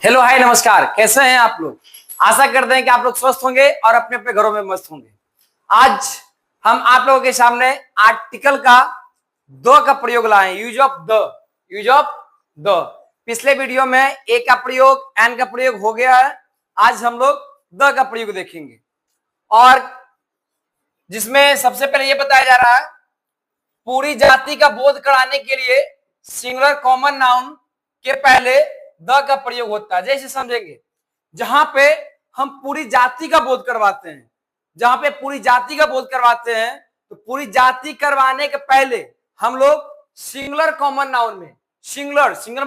Hello hi नमस्कार, कैसे हैं आप लोग। आशा करते हैं कि आप लोग स्वस्थ होंगे और अपने अपने घरों में मस्त होंगे। आज हम आप लोगों के सामने आर्टिकल का द का प्रयोग लाए हैं। Use of the. पिछले वीडियो में ए का प्रयोग, एन का प्रयोग हो गया है। आज हम लोग द का प्रयोग देखेंगे और जिसमें सबसे पहले यह बताया जा रहा है पूरी जाति का बोध कराने के लिए सिंगुलर कॉमन नाउन के पहले द का प्रयोग होता है। जैसे समझेंगे, जहां पे हम पूरी जाति का बोध करवाते हैं, तो पूरी जाति करवाने के पहले हम लोग सिंगुलर कॉमन नाउन में सिंगुलर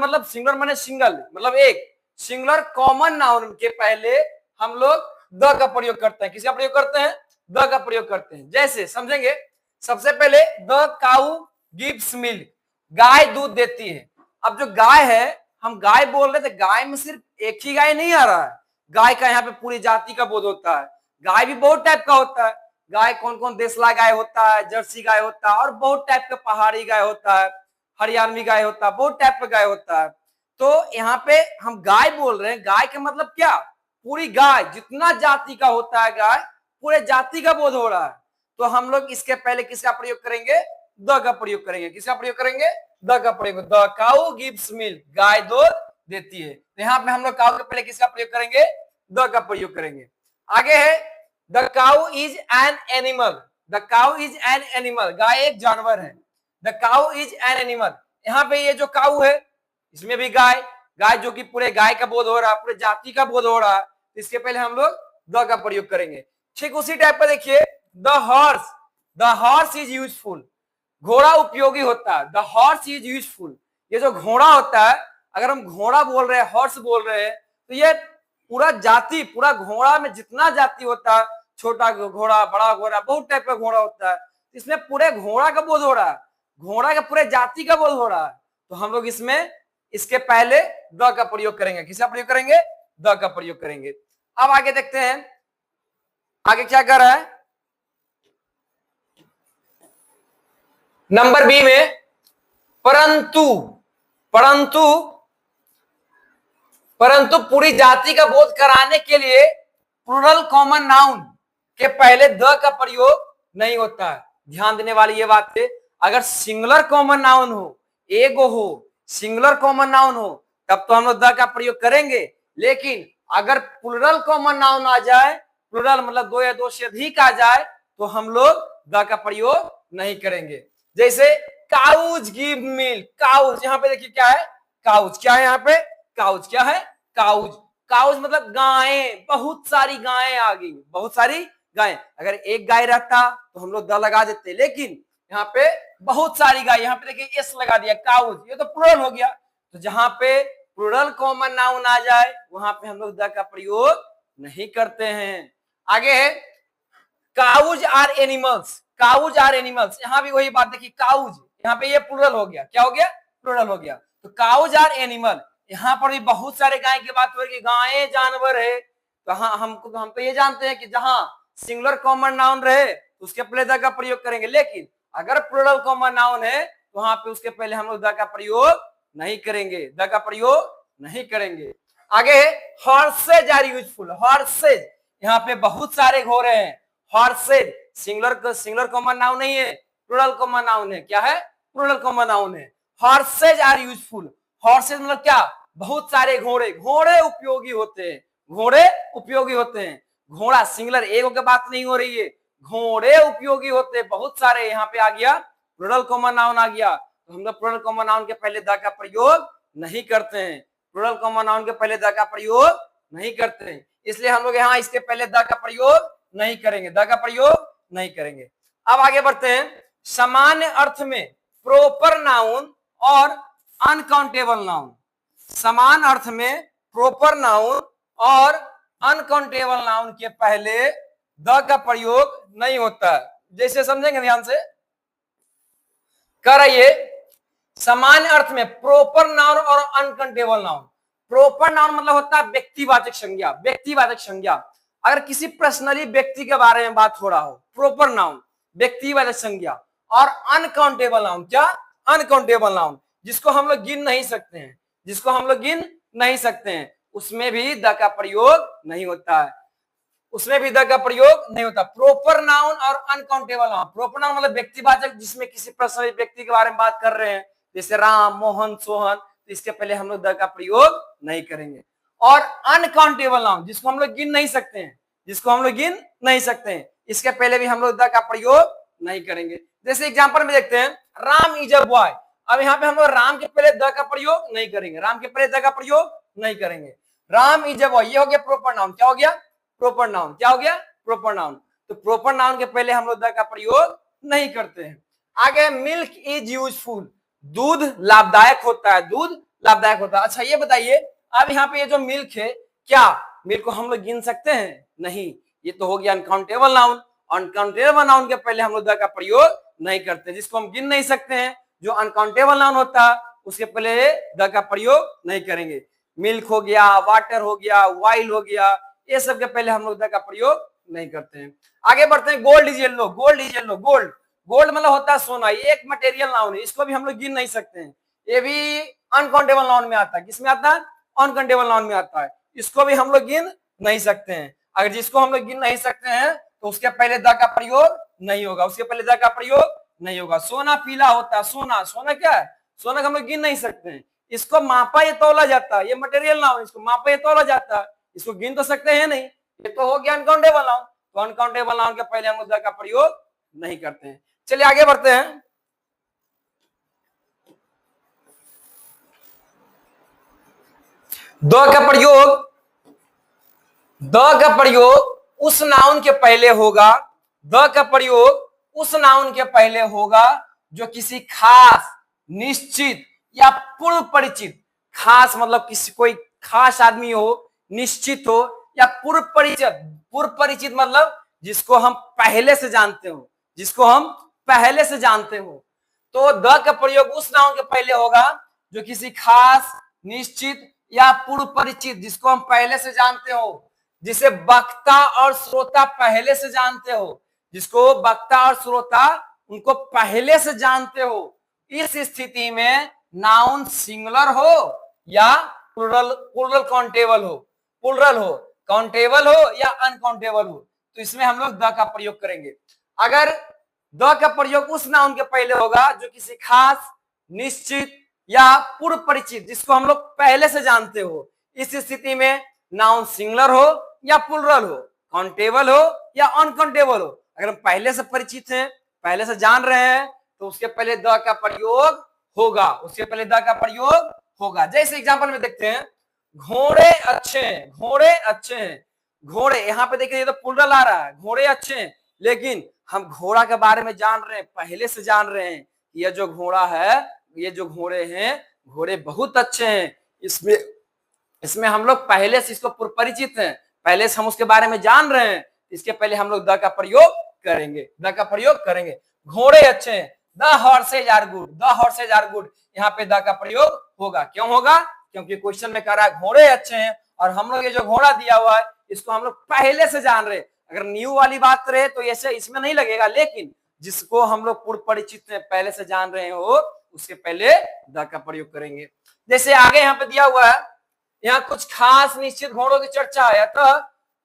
माने सिंगल एक सिंगुलर कॉमन नाउन के पहले हम लोग द का प्रयोग करते हैं। किसका प्रयोग करते हैं? द का प्रयोग करते हैं। जैसे समझेंगे, सबसे पहले द काऊ गिव्स मिल्क, गाय दूध देती है। अब जो गाय है, हम गाय बोल रहे थे, गाय में सिर्फ एक ही गाय नहीं आ रहा है, गाय का यहाँ पे पूरी जाति का बोध होता है। गाय भी बहुत टाइप का होता है। गाय कौन कौन, देसला गाय होता है, जर्सी गाय होता है और बहुत टाइप का पहाड़ी गाय होता है, हरियाणवी गाय होता है, बहुत टाइप का गाय होता है। तो यहाँ पे हम गाय बोल रहे हैं, गाय का मतलब क्या? पूरी गाय, जितना जाति का होता है गाय, पूरे जाति का बोध हो रहा है। तो हम लोग इसके पहले किसका प्रयोग करेंगे? द का प्रयोग करेंगे। किसका प्रयोग करेंगे? द का प्रयोग। द काऊ गिव्स मिल्क, गाय दूध देती है। तो यहाँ पे हम लोग काऊ के पहले किसका प्रयोग करेंगे? द का प्रयोग करेंगे। आगे है the cow is an animal. The cow is an animal, गाय एक जानवर है। The cow is an animal, यहाँ पे ये जो काऊ है इसमें भी गाय जो कि पूरे गाय का बोध हो रहा है, पूरे जाति का बोध हो रहा है। इसके पहले हम लोग द का प्रयोग करेंगे। ठीक उसी टाइप का देखिए, द हॉर्स इज यूजफुल, घोड़ा उपयोगी होता है। द हॉर्स इज यूजफुल, ये जो घोड़ा होता है, अगर हम घोड़ा बोल रहे हैं, हॉर्स बोल रहे हैं, तो ये पूरा जाति, पूरा घोड़ा में जितना जाति होता है, छोटा घोड़ा, बड़ा घोड़ा, बहुत टाइप का घोड़ा होता है, इसमें पूरे घोड़ा का बोध हो रहा है, घोड़ा का पूरे जाति का बोध हो रहा है। तो हम लोग इसमें इसके पहले द का प्रयोग करेंगे। किसका प्रयोग करेंगे? द का प्रयोग करेंगे। अब आगे देखते हैं, आगे क्या कर रहा है नंबर बी में, परंतु पूरी जाति का बोध कराने के लिए प्लूरल कॉमन नाउन के पहले द का प्रयोग नहीं होता है। ध्यान देने वाली ये बात है, अगर सिंगुलर कॉमन नाउन हो, एगो हो, सिंगुलर कॉमन नाउन हो, तब तो हम लोग द का प्रयोग करेंगे। लेकिन अगर प्लूरल कॉमन नाउन आ जाए, प्लूरल मतलब दो या दो से अधिक आ जाए, तो हम लोग द का प्रयोग नहीं करेंगे। जैसे काउज गिव मिल्क, काउज, यहाँ पे देखिए क्या है? काउज। क्या है यहाँ पे? काउज। क्या है? काउज। काउज मतलब गायें, बहुत सारी गायें आ गई, बहुत सारी गायें। अगर एक गाय रहता तो हम लोग द लगा देते, लेकिन यहाँ पे बहुत सारी गाय, यहाँ पे देखिए एस लगा दिया, काउज, ये तो प्लूरल हो गया। तो जहां पे प्लूरल कॉमन नाउन आ जाए, वहां पे हम लोग द का प्रयोग नहीं करते हैं। आगे है cows are animals, cows are animals, यहाँ भी वही बात देखिए, काउज, यहाँ पे ये प्लूरल हो गया। क्या हो गया? प्लूरल हो गया। तो काउज आर एनिमल, यहाँ पर भी बहुत सारे गाय की बात हो रही है, गायें जानवर है। तो हाँ, हम तो ये जानते हैं कि जहां सिंगुलर कॉमन नाउन रहे उसके पहले द का प्रयोग करेंगे, लेकिन अगर प्लूरल कॉमन नाउन है तो वहां पे उसके पहले हम लोग द का प्रयोग नहीं करेंगे, द का प्रयोग नहीं करेंगे। आगे है हॉर्सेज आर यूजफुल, हॉर्सेज, यहाँ पे बहुत सारे घोड़े हैं। हॉर्सेज सिंगुलर कॉमन नाउन नहीं है, प्लूरल कॉमन नाउन है। क्या है? प्लूरल कॉमन नाउन है। हॉर्सेज आर यूजफुल, हॉर्सेज मतलब क्या? बहुत सारे घोड़े, घोड़े उपयोगी होते हैं, घोड़े उपयोगी होते हैं। घोड़ा सिंगुलर एगो की बात नहीं हो रही है, घोड़े उपयोगी होते हैं, बहुत सारे। यहाँ पे आ गया प्लूरल कॉमन नाउन आ गया, तो हम लोग प्लूरल कॉमन नाउन के पहले द का प्रयोग नहीं करते हैं, प्लूरल कॉमन नाउन के पहले द का प्रयोग नहीं करते हैं, इसलिए हम लोग यहाँ इसके पहले द का प्रयोग नहीं करेंगे, द का प्रयोग नहीं करेंगे। अब आगे बढ़ते हैं, सामान्य अर्थ में प्रॉपर नाउन और अनकाउंटेबल नाउन। समान अर्थ में प्रॉपर नाउन और अनकाउंटेबल नाउन के पहले द का प्रयोग नहीं होता है। जैसे समझेंगे ध्यान से, कराइए, सामान्य अर्थ में प्रॉपर नाउन और अनकाउंटेबल नाउन। प्रॉपर नाउन मतलब होता है व्यक्तिवाचक संज्ञा, व्यक्तिवाचक संज्ञा। अगर किसी पर्सनली व्यक्ति के बारे में बात हो रहा हो, प्रॉपर नाउन व्यक्तिवाचक संज्ञा। और अनकाउंटेबल नाउन, क्या? अनकाउंटेबल नाउन, जिसको हम लोग गिन नहीं सकते हैं, जिसको हम लोग गिन नहीं सकते हैं। उसमें भी द का प्रयोग नहीं होता है, उसमें भी द का प्रयोग नहीं होता। प्रॉपर नाउन और अनकाउंटेबल नाउन, प्रॉपर नाउन मतलब व्यक्तिवाचक, जिसमें किसी पर्सनल व्यक्ति के बारे में बात कर रहे हैं, जैसे राम, मोहन, सोहन, तो इसके पहले हम लोग द का प्रयोग नहीं करेंगे। और अनकाउंटेबल नाउन, जिसको हम लोग गिन नहीं सकते हैं, जिसको हम लोग गिन नहीं सकते हैं, इसके पहले भी हम लोग द का प्रयोग नहीं करेंगे। जैसे एग्जांपल में देखते हैं, राम इज अ बॉय। अब यहाँ पे हम लोग राम के पहले द का प्रयोग नहीं करेंगे, राम के पहले द का प्रयोग नहीं करेंगे। राम इज अ बॉय, ये हो गया प्रॉपर नाउन। क्या हो गया? Proper noun. क्या हो गया? Proper noun. तो प्रॉपर नाउन के पहले हम लोग द का प्रयोग नहीं करते हैं। आगे मिल्क इज यूजफुल, दूध लाभदायक होता है, दूध लाभदायक होता है। अच्छा ये बताइए, अब यहाँ पे ये जो मिल्क है, क्या मिल्क को हम लोग गिन सकते हैं? नहीं, ये तो हो गया अनकाउंटेबल नाउन। अनकाउंटेबल नाउन के पहले हम लोग द का प्रयोग नहीं करते, जिसको हम गिन नहीं सकते हैं, जो अनकाउंटेबल नाउन होता है उसके पहले द का प्रयोग नहीं करेंगे। मिल्क हो गया, वाटर हो गया, वाइल हो गया, ये सब के पहले हम लोग द का प्रयोग नहीं करते हैं। आगे बढ़ते हैं, gold is yellow. Gold is yellow, gold, gold मतलब होता है सोना, ये एक मटेरियल नाउन है, इसको भी हम लोग गिन नहीं सकते हैं, ये भी अनकाउंटेबल नाउन में आता है। किसमें आता है? अनकाउंटेबल नाउन में आता है, इसको भी हम लोग गिन नहीं सकते हैं। अगर जिसको हम लोग गिन नहीं सकते हैं तो उसके पहले द का प्रयोग नहीं होगा, उसके पहले द का प्रयोग नहीं होगा। सोना पीला होता है, सोना, सोना क्या है? सोना को हम लोग गिन नहीं सकते हैं, इसको मापा या तौला जाता है, ये मटेरियल नाउन, इसको मापा या तौला जाता है, इसको गिन तो सकते हैं नहीं, ये तो हो गया अनकाउंटेबल नाउन। तो अनकाउंटेबल नाउन के पहले हम द का प्रयोग नहीं करते हैं। चलिए आगे बढ़ते हैं। द का प्रयोग, द का प्रयोग उस नाउन के पहले होगा, द का प्रयोग उस नाउन के पहले होगा जो किसी खास, निश्चित या पूर्व परिचित, खास मतलब किसी कोई खास आदमी हो, निश्चित हो, या पूर्व परिचित। पूर्व परिचित मतलब जिसको हम पहले से जानते हो, जिसको हम पहले से जानते हो। तो द का प्रयोग उस नाउन के पहले होगा जो किसी खास, निश्चित या पूर्व परिचित, जिसको हम पहले से जानते हो, जिसे वक्ता और श्रोता पहले से जानते हो, जिसको वक्ता और श्रोता उनको पहले से जानते हो। इस स्थिति में नाउन सिंगुलर हो या प्लूरल, प्लूरल काउंटेबल हो, प्लूरल हो, काउंटेबल हो या अनकाउंटेबल हो, तो इसमें हम लोग द का प्रयोग करेंगे। अगर द का प्रयोग उस नाउन के पहले होगा जो किसी खास, निश्चित या पूर्व परिचित, जिसको हम लोग पहले से जानते हो, इस स्थिति में नाउन सिंगुलर हो या प्लूरल हो, काउंटेबल हो या अनकाउंटेबल हो। अगर हम पहले से परिचित हैं, पहले से जान रहे हैं, तो उसके पहले द का प्रयोग होगा, उसके पहले द का प्रयोग होगा। जैसे एग्जांपल में देखते हैं, घोड़े अच्छे हैं, घोड़े अच्छे हैं, घोड़े, यहाँ पे देखिए ये तो प्लूरल आ रहा है, घोड़े अच्छे हैं, लेकिन हम घोड़ा के बारे में जान रहे हैं, पहले से जान रहे हैं, ये जो घोड़ा है, ये जो घोड़े हैं, घोड़े बहुत अच्छे हैं। इसमें हम लोग पहले से इसको परिचित हैं, पहले से हम उसके बारे में जान रहे हैं, इसके पहले हम लोग द का प्रयोग करेंगे, द का प्रयोग करेंगे। घोड़े अच्छे हैं, the horses are good, the horses are good, यहाँ पे द का प्रयोग होगा। क्यों होगा? क्योंकि क्वेश्चन में कह रहा है घोड़े अच्छे हैं, और हम लोग ये जो घोड़ा दिया हुआ है इसको हम लोग पहले से जान रहे हैं। अगर न्यू वाली बात रहे तो ऐसे इसमें नहीं लगेगा, लेकिन जिसको हम लोग पूर्व परिचित हैं, पहले से जान रहे हो, उसके पहले द का प्रयोग करेंगे। जैसे आगे यहाँ पे दिया हुआ है, यहाँ कुछ खास निश्चित घोड़ों की चर्चा है, तो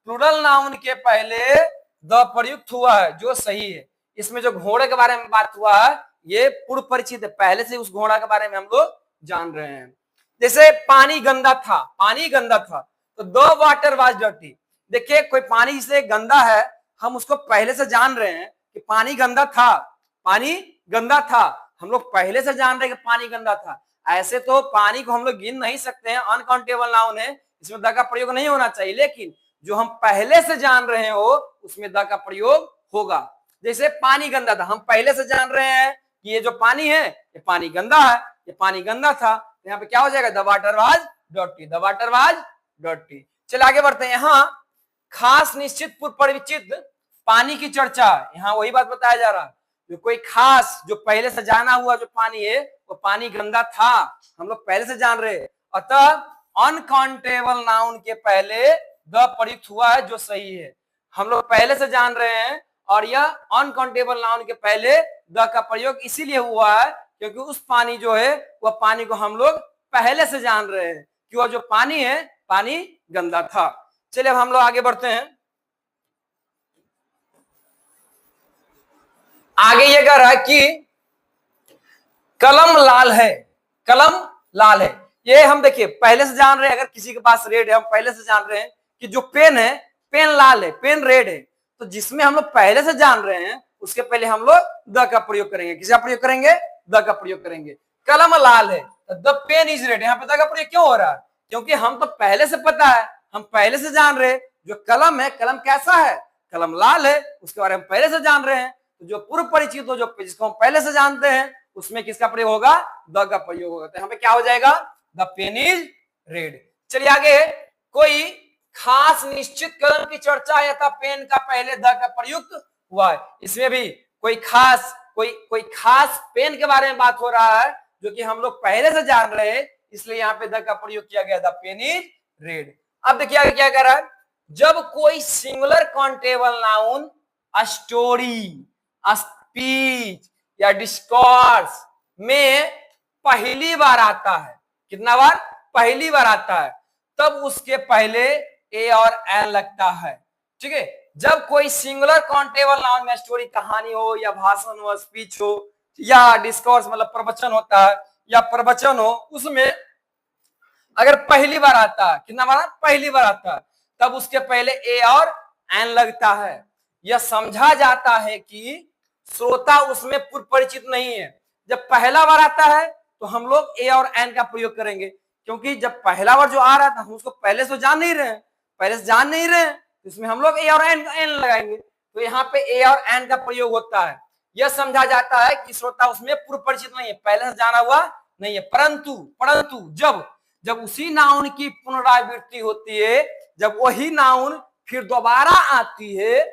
प्लूरल नाउन के पहले द प्रयुक्त हुआ है, जो सही है। इसमें जो घोड़े के बारे में बात हुआ है, ये पूर्व परिचित है, पहले से उस घोड़ा के बारे में हम लोग जान रहे हैं। जैसे पानी गंदा था, पानी गंदा था, तो द वाटर वाज डर्टी। देखिए कोई पानी से गंदा है, हम उसको पहले से जान रहे हैं कि पानी गंदा था, पानी गंदा था, हम लोग पहले से जान रहे हैं कि पानी गंदा था। ऐसे तो पानी को हम लोग गिन नहीं सकते हैं, अनकाउंटेबल नाउन है, इसमें द का प्रयोग नहीं होना चाहिए, लेकिन जो हम पहले से जान रहे हो उसमें द का प्रयोग होगा। जैसे पानी गंदा था, हम पहले से जान रहे हैं कि ये जो पानी है ये पानी गंदा है, ये पानी गंदा था, तो यहाँ पे क्या हो जाएगा? The water was dirty, the water was dirty. चलिए आगे बढ़ते हैं। यहाँ खास, निश्चित, पूर्व परिचित पानी की चर्चा, यहाँ वही बात बताया जा रहा है, जो कोई खास, जो पहले से जाना हुआ जो पानी है वो पानी गंदा था, हम लोग पहले से जान रहे, अतः अनकाउंटेबल नाउन के पहले द प्रयुक्त हुआ है, जो सही है। हम लोग पहले से जान रहे हैं, और यह अनकाउंटेबल नाउन के पहले द का प्रयोग इसीलिए हुआ है क्योंकि उस पानी जो है वह पानी को हम लोग पहले से जान रहे हैं कि वह जो पानी है पानी गंदा था। चलिए अब हम लोग आगे बढ़ते हैं। आगे ये कह रहा है कि कलम लाल है, कलम लाल है। ये हम देखिए पहले से जान रहे हैं, अगर किसी के पास रेड है हम पहले से जान रहे हैं कि जो पेन है पेन लाल है, पेन रेड है। तो जिसमें हम लोग पहले से जान रहे हैं उसके पहले हम लोग द का प्रयोग करेंगे। किसका प्रयोग करेंगे? द का प्रयोग करेंगे। कलम लाल है, द पेन इज रेड, यहाँ पे द का प्रयोग क्यों हो रहा है? क्योंकि हम तो पहले से पता है, हम पहले से जान रहे हैं जो कलम है, कलम कैसा है? कलम लाल है, उसके बारे में पहले से जान रहे हैं। तो जो पूर्व परिचित हो, जो जिसको हम पहले से जानते हैं, उसमें किसका प्रयोग होगा? द का प्रयोग होगा। तो यहाँ पे क्या हो जाएगा? The pen is red. चलिए आगे, कोई खास निश्चित कलम की चर्चा यथा पेन का पहले द का प्रयुक्त हुआ है। इसमें भी कोई खास पेन के बारे में बात हो रहा है जो कि हम लोग पहले से जान रहे हैं, इसलिए यहाँ पे द का प्रयोग किया गया, द पेन इज रेड। अब देखिए आगे क्या कह रहा है, जब कोई singular countable noun story, speech या डिस्कोर्स में पहली बार आता है, कितना बार? पहली बार आता है, तब उसके पहले ए और एन लगता है। ठीक है, जब कोई सिंगुलर काउंटेबल नाउन में स्टोरी, कहानी हो या भाषण हो, स्पीच हो या डिस्कोर्स मतलब प्रवचन होता है या प्रवचन हो, उसमें अगर पहली बार आता है, कितना बार? पहली बार आता है, तब उसके पहले ए और एन लगता है। यह समझा जाता है कि श्रोता उसमें पूर्व परिचित नहीं है। जब पहला बार आता है तो हम लोग ए और एन का प्रयोग करेंगे, क्योंकि जब पहला बार जो आ रहा था हम उसको पहले से जान नहीं रहे हैं, पहले से जान नहीं रहे हैं, तो इसमें हम लोग ए और एन लगाएंगे। तो यहाँ पे ए और एन का प्रयोग होता है। यह समझा जाता है कि श्रोता उसमें पूर्व परिचित नहीं है, पहले से जाना हुआ नहीं है। परंतु जब उसी नाउन की पुनरावृत्ति होती है, जब वही नाउन फिर दोबारा आती है,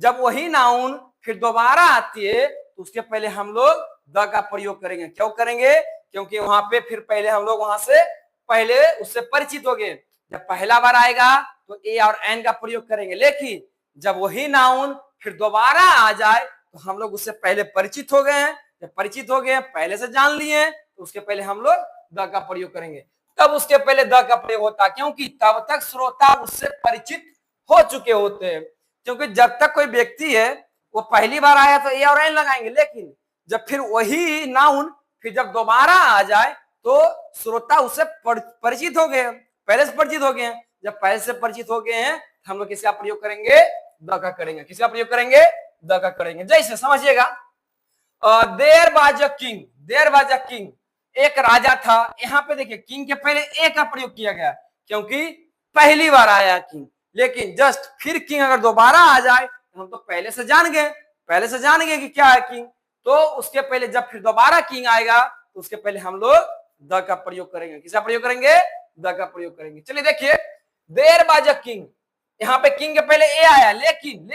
जब वही नाउन फिर दोबारा आती है, तो उसके पहले हम लोग द का प्रयोग करेंगे। क्यों करेंगे? क्योंकि वहां पे फिर पहले हम लोग वहां से पहले उससे परिचित हो गए। जब पहला बार आएगा तो ए और एन का प्रयोग करेंगे, लेकिन जब वही नाउन फिर दोबारा आ जाए तो हम लोग उससे पहले परिचित हो गए हैं। जब परिचित हो गए, पहले से जान लिए, तो उसके पहले हम लोग द का प्रयोग करेंगे। तब उसके पहले द का प्रयोग होता है, क्योंकि तब तक श्रोता उससे परिचित हो चुके होते हैं। क्योंकि जब तक कोई व्यक्ति है वो पहली बार आया तो ए और एन लगाएंगे, लेकिन जब फिर वही नाउन फिर जब दोबारा आ जाए तो श्रोता उससे परिचित हो गए, पहले से परिचित हो गए हैं। जब पहले से परिचित हो गए हैं, हम लोग किसका प्रयोग करेंगे? द का करेंगे। किसका प्रयोग करेंगे? द का करेंगे। जैसे समझिएगा, देयर वाज अ किंग, एक राजा था। यहाँ पे देखिए किंग के पहले ए का प्रयोग किया गया, क्योंकि पहली बार आया किंग। लेकिन जस्ट फिर किंग अगर दोबारा आ जाए तो हम तो पहले से जान गए कि क्या है किंग, तो उसके पहले जब फिर दोबारा किंग आएगा तो उसके पहले हम लोग द का प्रयोग करेंगे। किसका प्रयोग करेंगे? द का प्रयोग करेंगे। चलिए देखिए, देयर वाज अ किंग, यहाँ पे किंग के पहले ए आया, लेकिन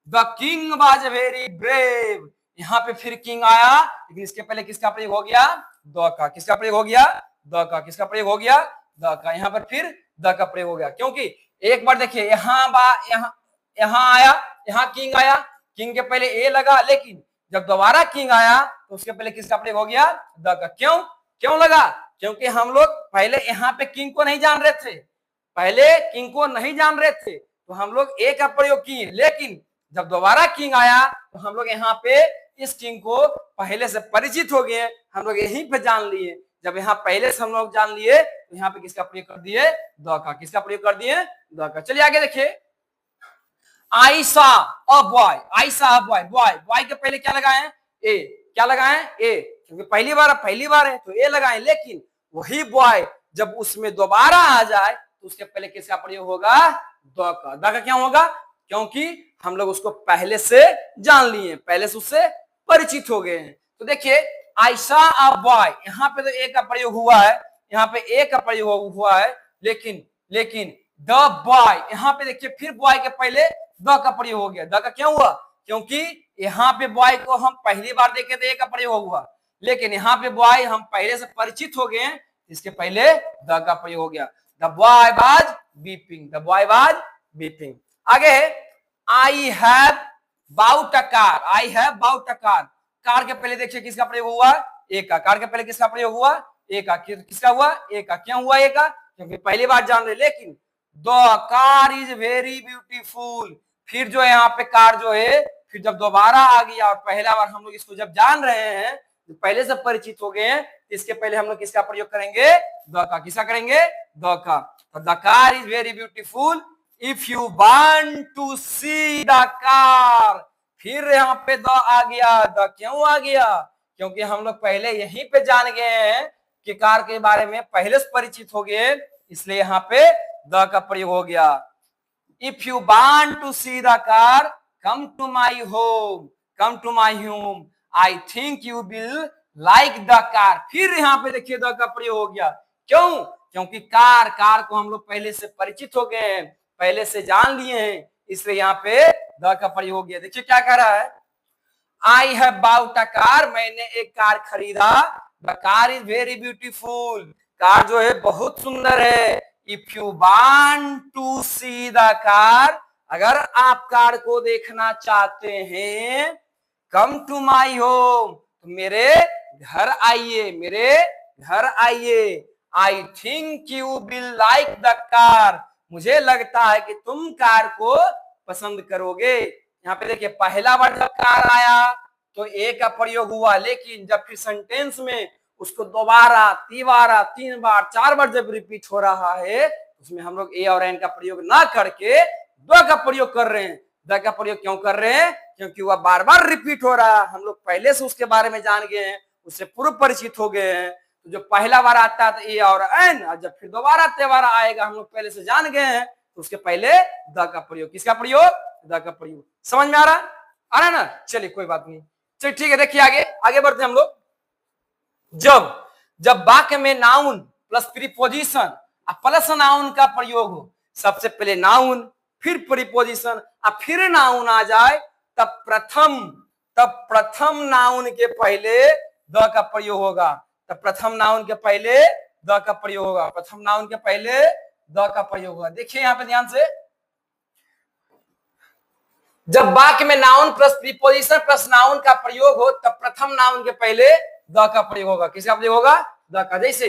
the king was very brave, यहाँ पे फिर किंग आया, लेकिन इसके पहले किसका प्रयोग हो गया? द का। किसका प्रयोग हो गया? द का। किसका प्रयोग हो गया? द का। यहाँ पर फिर द का प्रयोग हो गया, क्योंकि एक बार देखिए यहाँ आया, यहाँ किंग आया, किंग के पहले ए लगा, लेकिन जब दोबारा किंग आया तो उसके पहले किसका प्रयोग हो गया? द का। क्यों लगा? क्योंकि हम लोग पहले यहाँ पे किंग को नहीं जान रहे थे, तो हम लोग ए का प्रयोग किए, लेकिन जब दोबारा किंग आया तो हम लोग यहाँ पे इस किंग को पहले से परिचित हो गए, हम लोग यहीं पे जान लिए। जब यहाँ पहले से हम लोग जान लिए तो यहाँ पे किसका प्रयोग कर दिए? द का। किसका प्रयोग कर दिए? द का। चलिए आगे देखिए, I saw a boy, boy के पहले क्या लगाए? ए। क्या लगाए? ए, क्योंकि पहली बार है तो ए लगाए, लेकिन वही बॉय जब उसमें दोबारा आ जाए तो उसके पहले किसका प्रयोग होगा? द का। द का क्या होगा? क्योंकि हम लोग उसको पहले से जान लिए, पहले से उससे परिचित हो गए हैं। तो देखिए, आई सॉ अ बॉय, यहाँ पे तो ए का प्रयोग हुआ है, यहाँ पे ए का प्रयोग हुआ है, लेकिन द बॉय, यहाँ पे देखिए फिर बॉय के पहले द का प्रयोग हो गया। द का क्या हुआ? क्योंकि यहाँ पे बॉय को हम पहली बार देखे तो ए का प्रयोग हुआ, लेकिन यहाँ पे बॉय हम पहले से परिचित हो गए, इसके पहले द का प्रयोग हो गया। The boy was beeping. आगे, I have bought a car, car के पहले देखिए किसका प्रयोग हुआ? ए का। कार के पहले किसका प्रयोग हुआ? ए का। किसका हुआ? ए का। क्या हुआ? ए का? क्योंकि पहली बार जान रहे। लेकिन the car is very beautiful, फिर जो है यहाँ पे कार जो है फिर जब दोबारा आ गया और पहला बार हम लोग इसको जब जान रहे हैं, तो पहले से परिचित हो गए हैं, इसके पहले हम लोग किसका प्रयोग करेंगे? द का। किसका करेंगे? द का। तो the car is very beautiful if you want to see the car, फिर यहाँ पे द आ गया। द क्यों आ गया? क्योंकि हम लोग पहले यहीं पे जान गए हैं कि कार के बारे में पहले से परिचित हो गए, इसलिए यहाँ पे द का प्रयोग हो गया। If you want to see the car come to my home, come to my home, I think you will like the car, फिर यहाँ पे देखिए द का प्रयोग हो गया। क्यों? क्योंकि कार को हम लोग पहले से परिचित हो गए हैं, पहले से जान लिए हैं, इसलिए यहाँ पे द का प्रयोग हो गया। देखिए क्या कह रहा है, I have bought a car, मैंने एक कार खरीदा। The car is very beautiful, car जो है बहुत सुंदर है। If you want to see the car, अगर आप कार को देखना चाहते हैं, कम टू माई होम, तो मेरे घर आइए, मेरे घर आइए। आई think you will like the car, मुझे लगता है कि तुम कार को पसंद करोगे। यहाँ पे देखिए पहला बार जब कार आया तो ए का प्रयोग हुआ, लेकिन जब फिर सेंटेंस में उसको दोबारा, तिबारा, 3 बार, 4 बार जब रिपीट हो रहा है, उसमें हम लोग ए और एन का प्रयोग ना करके द का प्रयोग कर रहे हैं। द का प्रयोग क्यों कर रहे हैं? क्योंकि वह बार बार रिपीट हो रहा है, हम लोग पहले से उसके बारे में जान गए हैं, उससे पूर्व परिचित हो गए हैं। तो जो पहला बार आता है तो ए और एन, और जब फिर दोबारा तिबारा आएगा, हम लोग पहले से जान गए हैं, तो उसके पहले द का प्रयोग। किसका प्रयोग? द का प्रयोग। समझ में आ रहा ना? चलिए कोई बात नहीं, चलिए ठीक है। देखिए आगे बढ़ते हैं हम लोग। जब वाक्य में noun plus preposition plus noun का प्रयोग हो, सबसे पहले नाउन फिर प्रीपोजिशन और फिर नाउन आ जाए, तब प्रथम नाउन के पहले द का प्रयोग होगा। तब प्रथम नाउन के पहले द का प्रयोग होगा, प्रथम नाउन के पहले द का प्रयोग होगा। देखिए यहाँ पे ध्यान से, जब वाक्य में noun plus preposition plus noun का प्रयोग हो, तब प्रथम नाउन के पहले द का प्रयोग होगा। किसका प्रयोग होगा? द का। जैसे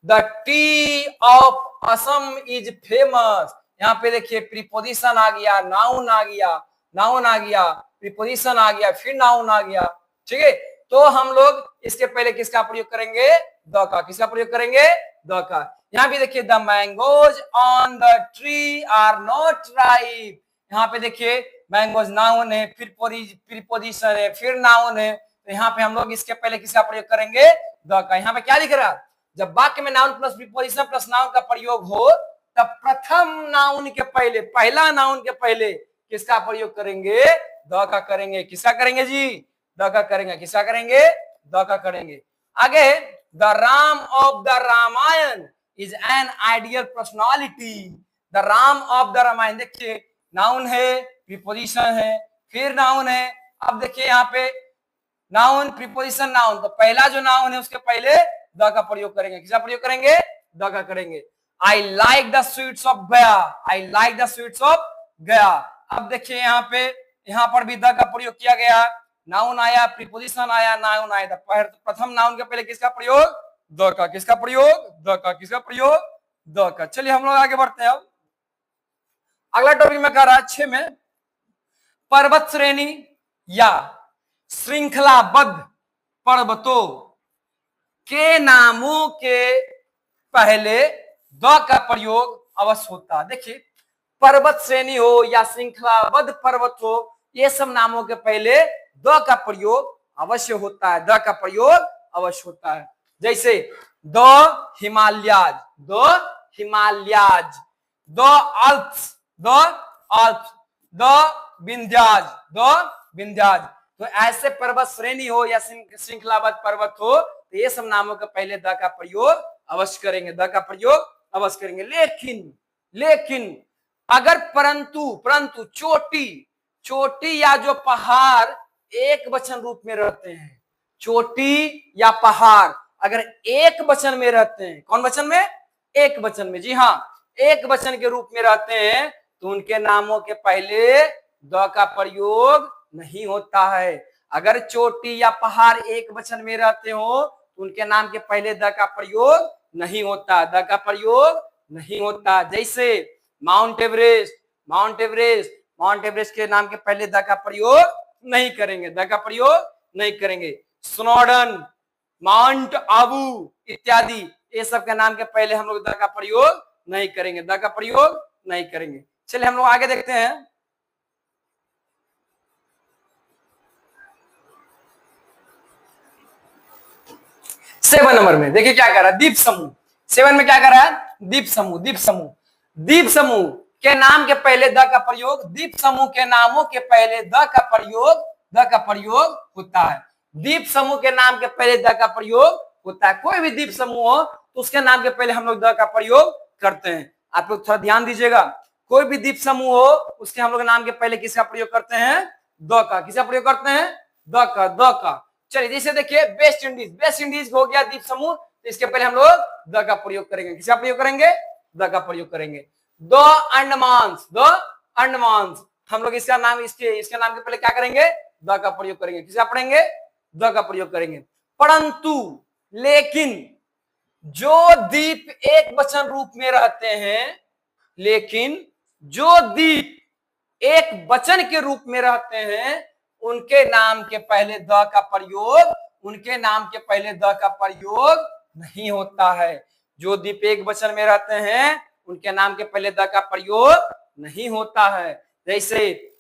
the T of Assam is famous, यहाँ पे देखिए प्रीपोजिशन आ गया, नाउन आ गया, नाउन आ गया, प्रीपोजिशन आ गया, फिर नाउन आ गया। ठीक है, तो हम लोग इसके पहले किसका प्रयोग करेंगे? द का। किसका प्रयोग करेंगे? द का। यहाँ पे देखिए the mangoes on the tree are not ripe, यहाँ पे देखिए मैंगोज नाउन है, फिर प्रीपोजिशन है, फिर नाउन है, तो यहाँ पे हम लोग इसके पहले किसका प्रयोग करेंगे? द का। यहाँ पे क्या लिख रहा है? जब वाक्य में noun plus preposition plus noun का प्रयोग हो, तब प्रथम नाउन के पहले, पहला नाउन के पहले किसका प्रयोग करेंगे? द का करेंगे। किसका करेंगे जी? द का करेंगे। किसका करेंगे? द का करेंगे। आगे, the Ram of the Ramayana is an ideal personality, the Ram of the Ramayana, देखिए नाउन है, प्रीपोजिशन है, फिर नाउन है। अब देखिए यहाँ पे नाउन प्रीपोजिशन नाउन, तो पहला जो नाउन है उसके पहले द का प्रयोग करेंगे। किसका प्रयोग करेंगे? द का करेंगे। I like the sweets of Gaya, I like the sweets of Gaya. अब देखिए यहाँ पर भी द का प्रयोग किया गया, नाउन आया, प्रीपोजिशन आया, नाउन आया, प्रथम नाउन के पहले किसका प्रयोग? द का। किसका प्रयोग? द का। किसका प्रयोग? द का। चलिए हम लोग आगे बढ़ते हैं। अब अगला टॉपिक में कह रहा है 6 में, पर्वत श्रेणी या श्रृंखलाबद्ध पर्वतों के नामों के पहले द का प्रयोग अवश्य होता है। देखिए पर्वत श्रेणी हो या श्रृंखलाबद्ध पर्वत हो, ये सब नामों के पहले द का प्रयोग अवश्य होता है, द का प्रयोग अवश्य होता है। जैसे the Himalayas, the Himalayas, the Alps, the Alps, the Vindhyas, the Vindhyas. तो ऐसे पर्वत श्रेणी हो या श्रृंखलाबद्ध पर्वत हो, तो ये सब नामों के पहले द का प्रयोग अवश्य करेंगे, द का प्रयोग अवश्य करेंगे। लेकिन अगर परंतु चोटी या जो पहाड़ एक वचन रूप में रहते हैं, चोटी या पहाड़ अगर एक वचन में रहते हैं, कौन वचन में? एक वचन में, जी हाँ, एक वचन के रूप में रहते हैं, तो उनके नामों के पहले द का प्रयोग नहीं होता है। अगर चोटी या पहाड़ एक वचन में रहते हो, तो उनके नाम के पहले द का प्रयोग नहीं होता, द का प्रयोग नहीं होता। जैसे mount Everest, mount Everest, mount Everest के नाम के पहले द का प्रयोग नहीं करेंगे, द का प्रयोग नहीं करेंगे। स्नोडन, माउंट आबू इत्यादि, ये सब के नाम के पहले हम लोग द का प्रयोग नहीं करेंगे, द का प्रयोग नहीं करेंगे। चलिए हम लोग आगे देखते हैं। 7 नंबर में देखिए क्या कर रहा है, द्वीप समूह। 7 में क्या कर रहा है, द्वीप समूह, द्वीप समूह। द्वीप समूह के नाम के पहले द का प्रयोग, द्वीप समूह के नामों के पहले द का प्रयोग, द का प्रयोग होता है। द्वीप समूह के नाम के पहले द का प्रयोग होता है। कोई भी द्वीप समूह हो तो उसके नाम के पहले हम लोग द का प्रयोग करते हैं। आप लोग थोड़ा ध्यान दीजिएगा, कोई भी द्वीप समूह हो उसके हम लोग नाम के पहले किसका प्रयोग करते हैं, द का। किसका प्रयोग करते हैं, द का, द का। चलिए जैसे देखिए वेस्ट इंडीज, वेस्ट इंडीज हो गया द्वीप समूह, तो इसके पहले हम लोग द का प्रयोग करेंगे। किसका प्रयोग करेंगे, द का प्रयोग करेंगे। द अंडमान्स, द अंडमान्स, हम लोग इसका नाम, इसके नाम के पहले क्या करेंगे, द का प्रयोग करेंगे। किसका पढ़ेंगे, द का प्रयोग करेंगे। परंतु, लेकिन जो द्वीप एक वचन रूप में रहते हैं, लेकिन जो द्वीप एक वचन के रूप में रहते हैं, उनके नाम के पहले द का प्रयोग, उनके नाम के पहले द का प्रयोग नहीं होता है। जो द्वीप एक वचन में रहते हैं उनके नाम के पहले द का प्रयोग नहीं होता है। जैसे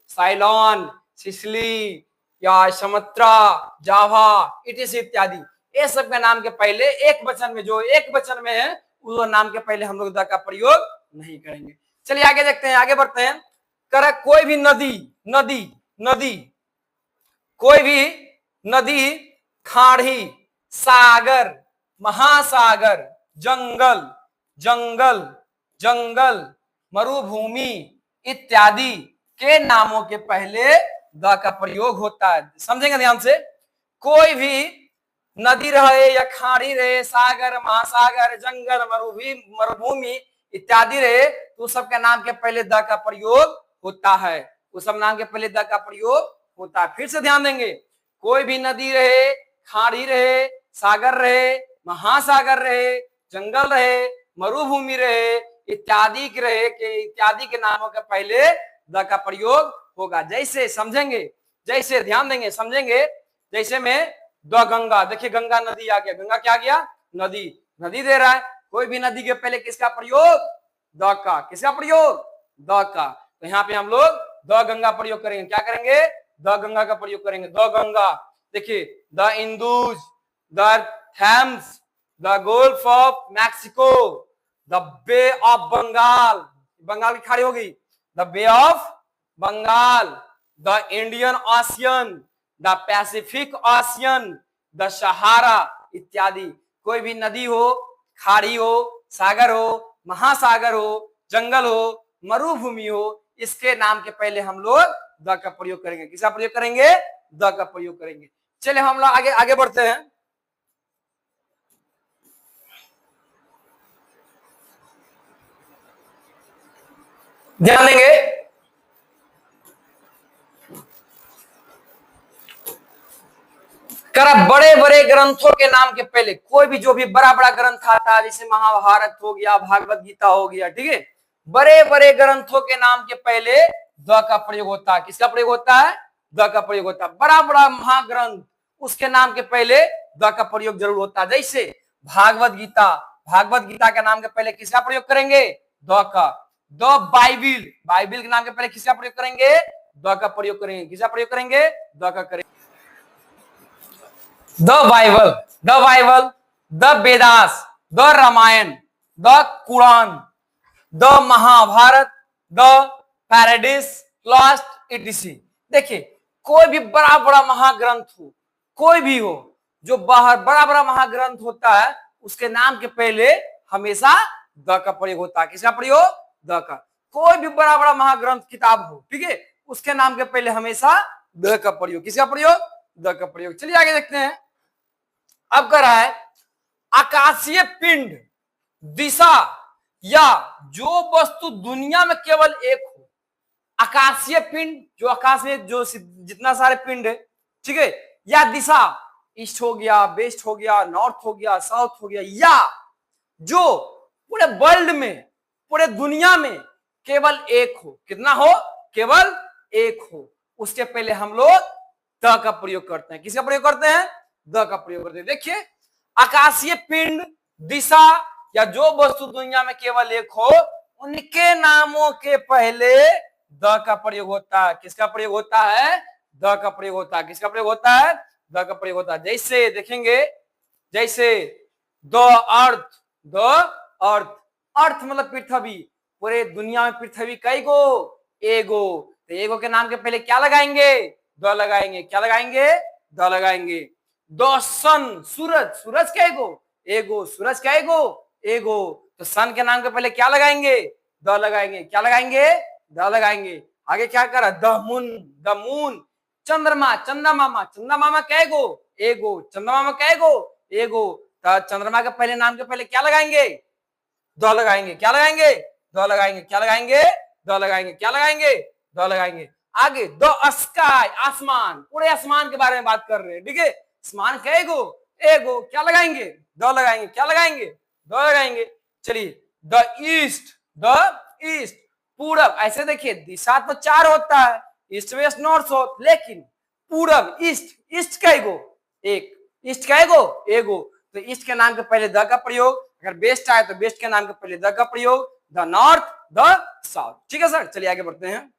साइलॉन, सिसिली या सुमात्रा, जावा, इटिस इत्यादि, ये सब के नाम के पहले एक वचन में, जो एक वचन में है उस नाम के पहले हम लोग द का प्रयोग नहीं करेंगे। चलिए आगे देखते हैं, आगे बढ़ते हैं। कर कोई भी नदी, नदी, नदी, कोई भी नदी, खाड़ी, सागर, महासागर, जंगल, जंगल, जंगल, मरुभूमि इत्यादि के नामों के पहले द का प्रयोग होता है। समझेंगे ध्यान से, कोई भी नदी रहे या खाड़ी रहे, सागर, महासागर, जंगल, मरुभूमि इत्यादि रहे, तो सबके नाम के पहले द का प्रयोग होता है। उस सब नाम के पहले द का प्रयोग होता है। फिर से ध्यान देंगे, कोई भी नदी रहे, खाड़ी रहे, सागर रहे, महासागर रहे, जंगल रहे, मरुभूमि रहे, इत्यादि के रहे के इत्यादि के नामों के पहले द का प्रयोग होगा। जैसे समझेंगे, जैसे ध्यान देंगे, समझेंगे। जैसे में द गंगा, देखिए गंगा नदी आ गया, गंगा क्या आ गया, नदी, नदी दे रहा है। कोई भी नदी के पहले किसका प्रयोग, द का। किसका प्रयोग, द का। तो यहाँ पे हम लोग द गंगा प्रयोग करेंगे। क्या करेंगे, द गंगा का प्रयोग करेंगे। द गंगा, देखिए the Indus, the Thames, the gulf of Mexico, the bay of Bengal, Bengal की खाड़ी होगी, the bay of Bengal, the Indian ocean, the Pacific ocean, the Sahara इत्यादि। कोई भी नदी हो, खाड़ी हो, सागर हो, महासागर हो, जंगल हो, मरुभूमि हो, इसके नाम के पहले हम लोग द का प्रयोग करेंगे। किसका प्रयोग करेंगे, द का प्रयोग करेंगे। चलिए हम लोग आगे आगे बढ़ते हैं। ध्यान देंगे, कर बड़े बड़े ग्रंथों के नाम के पहले, कोई भी जो भी बड़ा बड़ा ग्रंथ आता है, जैसे महाभारत हो गया, भागवत गीता हो गया, ठीक है, बड़े बड़े ग्रंथों के नाम के पहले द का प्रयोग होता है। किसका प्रयोग होता है, द का प्रयोग होता है। बड़ा बड़ा महाग्रंथ, उसके नाम के पहले द का प्रयोग जरूर होता है। जैसे भागवत गीता, भागवत गीता के नाम के पहले किसका प्रयोग करेंगे, द का। द बाइबिल, बाइबिल के नाम के पहले किसका प्रयोग करेंगे, द का प्रयोग करेंगे। किसका प्रयोग करेंगे, द का करेंगे। The Bible, the Bible, the Vedas, the Ramayana, the Quran, the Mahabharata, the Paradise Lost etc. देखिए कोई भी बड़ा बड़ा महाग्रंथ हो, कोई भी हो, जो बाहर बड़ा बड़ा महाग्रंथ होता है, उसके नाम के पहले हमेशा द का प्रयोग होता है। किसका प्रयोग, द का। कोई भी बड़ा बड़ा महाग्रंथ किताब हो, ठीक है, उसके नाम के पहले हमेशा द का प्रयोग। किसका प्रयोग, द का प्रयोग। चलिए आगे देखते हैं। अब कर रहा है, आकाशीय पिंड, दिशा या जो वस्तु दुनिया में केवल एक हो। आकाशीय पिंड, जो आकाश में जो जितना सारे पिंड है, ठीक है, या दिशा, ईस्ट हो गया, वेस्ट हो गया, नॉर्थ हो गया, साउथ हो गया, या जो पूरे वर्ल्ड में पूरे दुनिया में केवल एक हो। कितना हो? केवल एक हो। उसके पहले हम लोग द का प्रयोग करते हैं। किसका प्रयोग करते हैं? द का प्रयोग करते हैं। देखिए, आकाशीय पिंड, दिशा या जो वस्तु दुनिया में केवल एक हो, उनके नामों के पहले द का प्रयोग होता है। किसका प्रयोग होता है? द का प्रयोग होता है। किसका प्रयोग होता है? द का प्रयोग होता है। जैसे देखेंगे, जैसे द अर्थ, द अर्थ, अर्थ मतलब पृथ्वी। पूरे दुनिया में पृथ्वी कई गो? एगो। तो एगो के नाम के पहले क्या लगाएंगे? द लगाएंगे। क्या लगाएंगे? द लगाएंगे। द सन, सूरज, सूरज क्या एगो? एगो। सूरज क्या एगो? एगो। तो सन के नाम के पहले क्या लगाएंगे? द लगाएंगे। क्या लगाएंगे? द लगाएंगे। आगे क्या करा? The moon, the moon. चंद्रमा, चंद्रमा, चंद्रमा क्या एगो? एगो। चंद्रमा क्या एगो? एगो। तो चंद्रमा के पहले नाम के पहले क्या लगाएंगे? द लगाएंगे। क्या लगाएंगे? द लगाएंगे। क्या लगाएंगे? द लगाएंगे। क्या लगाएंगे? द लगाएंगे। आगे द स्काई, आसमान, पूरे आसमान के बारे में बात कर रहे हैं। ठीक है, आसमान क्या एगो? एगो। क्या लगाएंगे? द लगाएंगे। क्या लगाएंगे? द लगाएंगे। चलिए, द ईस्ट, द ईस्ट, पूरब। ऐसे देखिए, दिशा तो चार होता है, ईस्ट वेस्ट नॉर्थ साउथ, लेकिन पूरब, ईस्ट, ईस्ट क्या एगो? एक। ईस्ट क्या एगो? एगो। तो ईस्ट के नाम के पहले द का प्रयोग, अगर वेस्ट आए तो वेस्ट के नाम के पहले द का प्रयोग, द नॉर्थ, द साउथ। ठीक है सर, चलिए आगे बढ़ते हैं।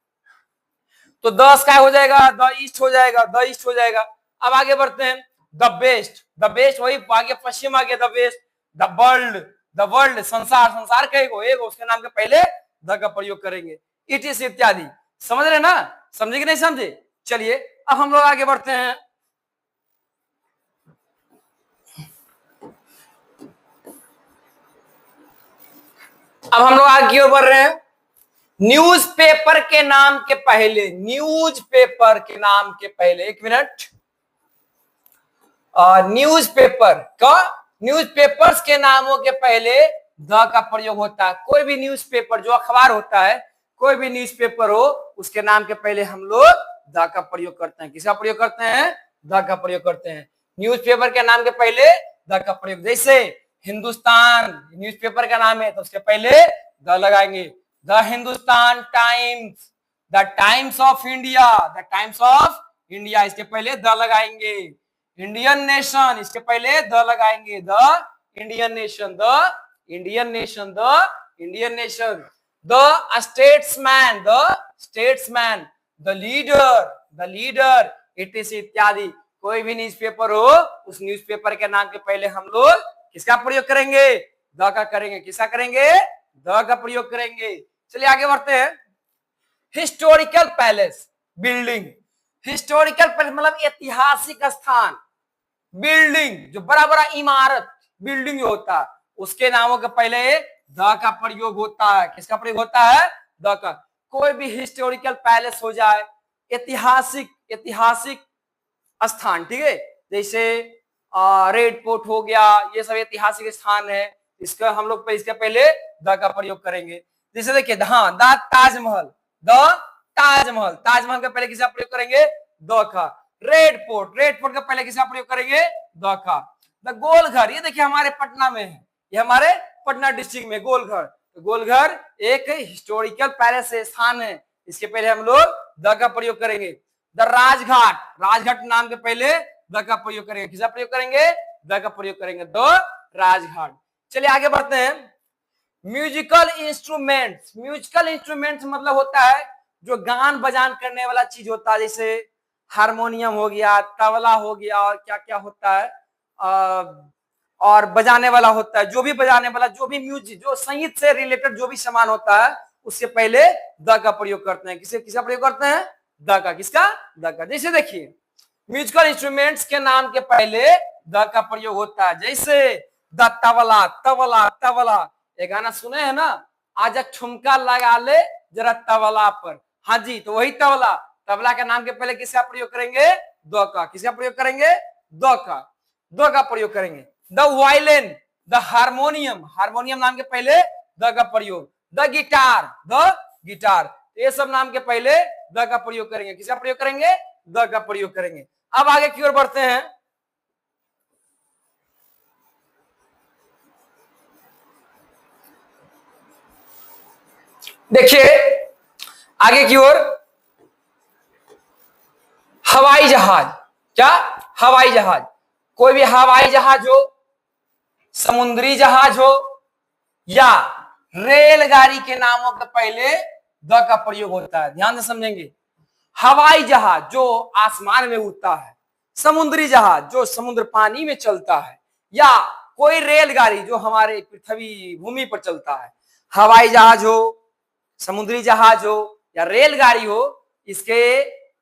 तो द स्काई हो जाएगा, द ईस्ट हो जाएगा, द ईस्ट हो जाएगा। अब आगे बढ़ते हैं। द बेस्ट, द बेस्ट वही आगे पश्चिम, आगे the best. The world, the world, संसार, संसार कहेगो? एगो। उसके नाम के पहले द का प्रयोग करेंगे। इट इज इत्यादि। समझ रहे ना? समझे कि नहीं समझे? चलिए अब हम लोग आगे बढ़ते हैं। अब हम लोग आगे की ओर बढ़ रहे हैं। न्यूज़पेपर के नाम के पहले, न्यूज़पेपर के नाम के पहले, एक मिनट, न्यूज़पेपर का, न्यूज़पेपर्स के नामों के पहले द का प्रयोग होता है। कोई भी न्यूज़पेपर, जो अखबार होता है, कोई भी न्यूज़पेपर हो, उसके नाम के पहले हम लोग द का प्रयोग करते हैं। किसका प्रयोग करते हैं? द का प्रयोग करते हैं। न्यूज़पेपर के नाम के पहले द का प्रयोग। जैसे हिंदुस्तान न्यूज़पेपर का नाम है, तो उसके पहले द लगाएंगे। The Hindustan times, the times of India, the times of India, इसके पहले द लगाएंगे। इंडियन नेशन, इसके पहले द लगाएंगे। The Indian nation, the Indian nation, the Indian nation. The statesman, the statesman. The leader, the leader, it is इत्यादि। कोई भी newspaper हो, उस न्यूज़पेपर के नाम के पहले हम लोग किसका प्रयोग करेंगे? द का करेंगे। किसका करेंगे? द का प्रयोग करेंगे। चलिए आगे बढ़ते हैं। Historical palace, building. Historical palace मतलब ऐतिहासिक स्थान। बिल्डिंग, जो बड़ा बड़ा इमारत, बिल्डिंग जो होता है, उसके नामों के पहले द का प्रयोग होता है। किसका प्रयोग होता है? द का। कोई भी हिस्टोरिकल पैलेस हो जाए, ऐतिहासिक, ऐतिहासिक स्थान, ठीक है, जैसे रेड फोर्ट हो गया, ये सब ऐतिहासिक स्थान है, इसका हम लोग इसके पहले द का प्रयोग करेंगे। जैसे देखिए, हाँ, द ताजमहल, द ताजमहल, ताजमहल का पहले किसका प्रयोग करेंगे? द का। रेड फोर्ट, रेड फोर्ट का पहले किसका प्रयोग करेंगे? द का। द गोलघर, ये देखिए हमारे पटना में है, ये हमारे पटना डिस्ट्रिक्ट में गोलघर। तो गोलघर एक हिस्टोरिकल पैलेस स्थान है, इसके पहले हम लोग द का प्रयोग करेंगे। द राजघाट, राजघाट नाम के पहले द का प्रयोग करेंगे। किसका प्रयोग करेंगे? द का प्रयोग करेंगे। द राजघाट। चलिए आगे बढ़ते हैं। म्यूजिकल इंस्ट्रूमेंट्स, म्यूजिकल इंस्ट्रूमेंट्स मतलब होता है जो गान बजान करने वाला चीज होता है, जैसे हारमोनियम हो गया, तबला हो गया, और क्या क्या होता है, और बजाने वाला होता है, जो भी बजाने वाला, जो भी म्यूजिक, जो संगीत से रिलेटेड जो भी सामान होता है, उससे पहले द का प्रयोग करते हैं। किसका प्रयोग करते हैं? द का। किसका? द का। जैसे देखिए, म्यूजिकल इंस्ट्रूमेंट्स के नाम के पहले द का प्रयोग होता है। जैसे द तबला, तबला, तबला, ये गाना सुने हैं ना, आज ठुमका लगा ले जरा तबला पर। हाँ जी, तो वही तबला, तबला के नाम के पहले किसका प्रयोग करेंगे? द का। किसका प्रयोग करेंगे? द का। द का प्रयोग करेंगे। The violin, the harmonium, harmonium नाम के पहले द का प्रयोग। द गिटार, द गिटार, ये सब नाम के पहले द का प्रयोग करेंगे। किसका प्रयोग करेंगे? द का प्रयोग करेंगे। अब आगे की ओर बढ़ते हैं। देखिए आगे की ओर, हवाई जहाज। क्या? हवाई जहाज। कोई भी हवाई जहाज हो, समुद्री जहाज हो, या रेलगाड़ी के नामों के पहले द का प्रयोग होता है। ध्यान से समझेंगे। हवाई जहाज जो आसमान में उड़ता है, समुद्री जहाज जो समुद्र पानी में चलता है, या कोई रेलगाड़ी जो हमारे पृथ्वी भूमि पर चलता है। हवाई जहाज हो, समुद्री जहाज हो, या रेलगाड़ी हो, इसके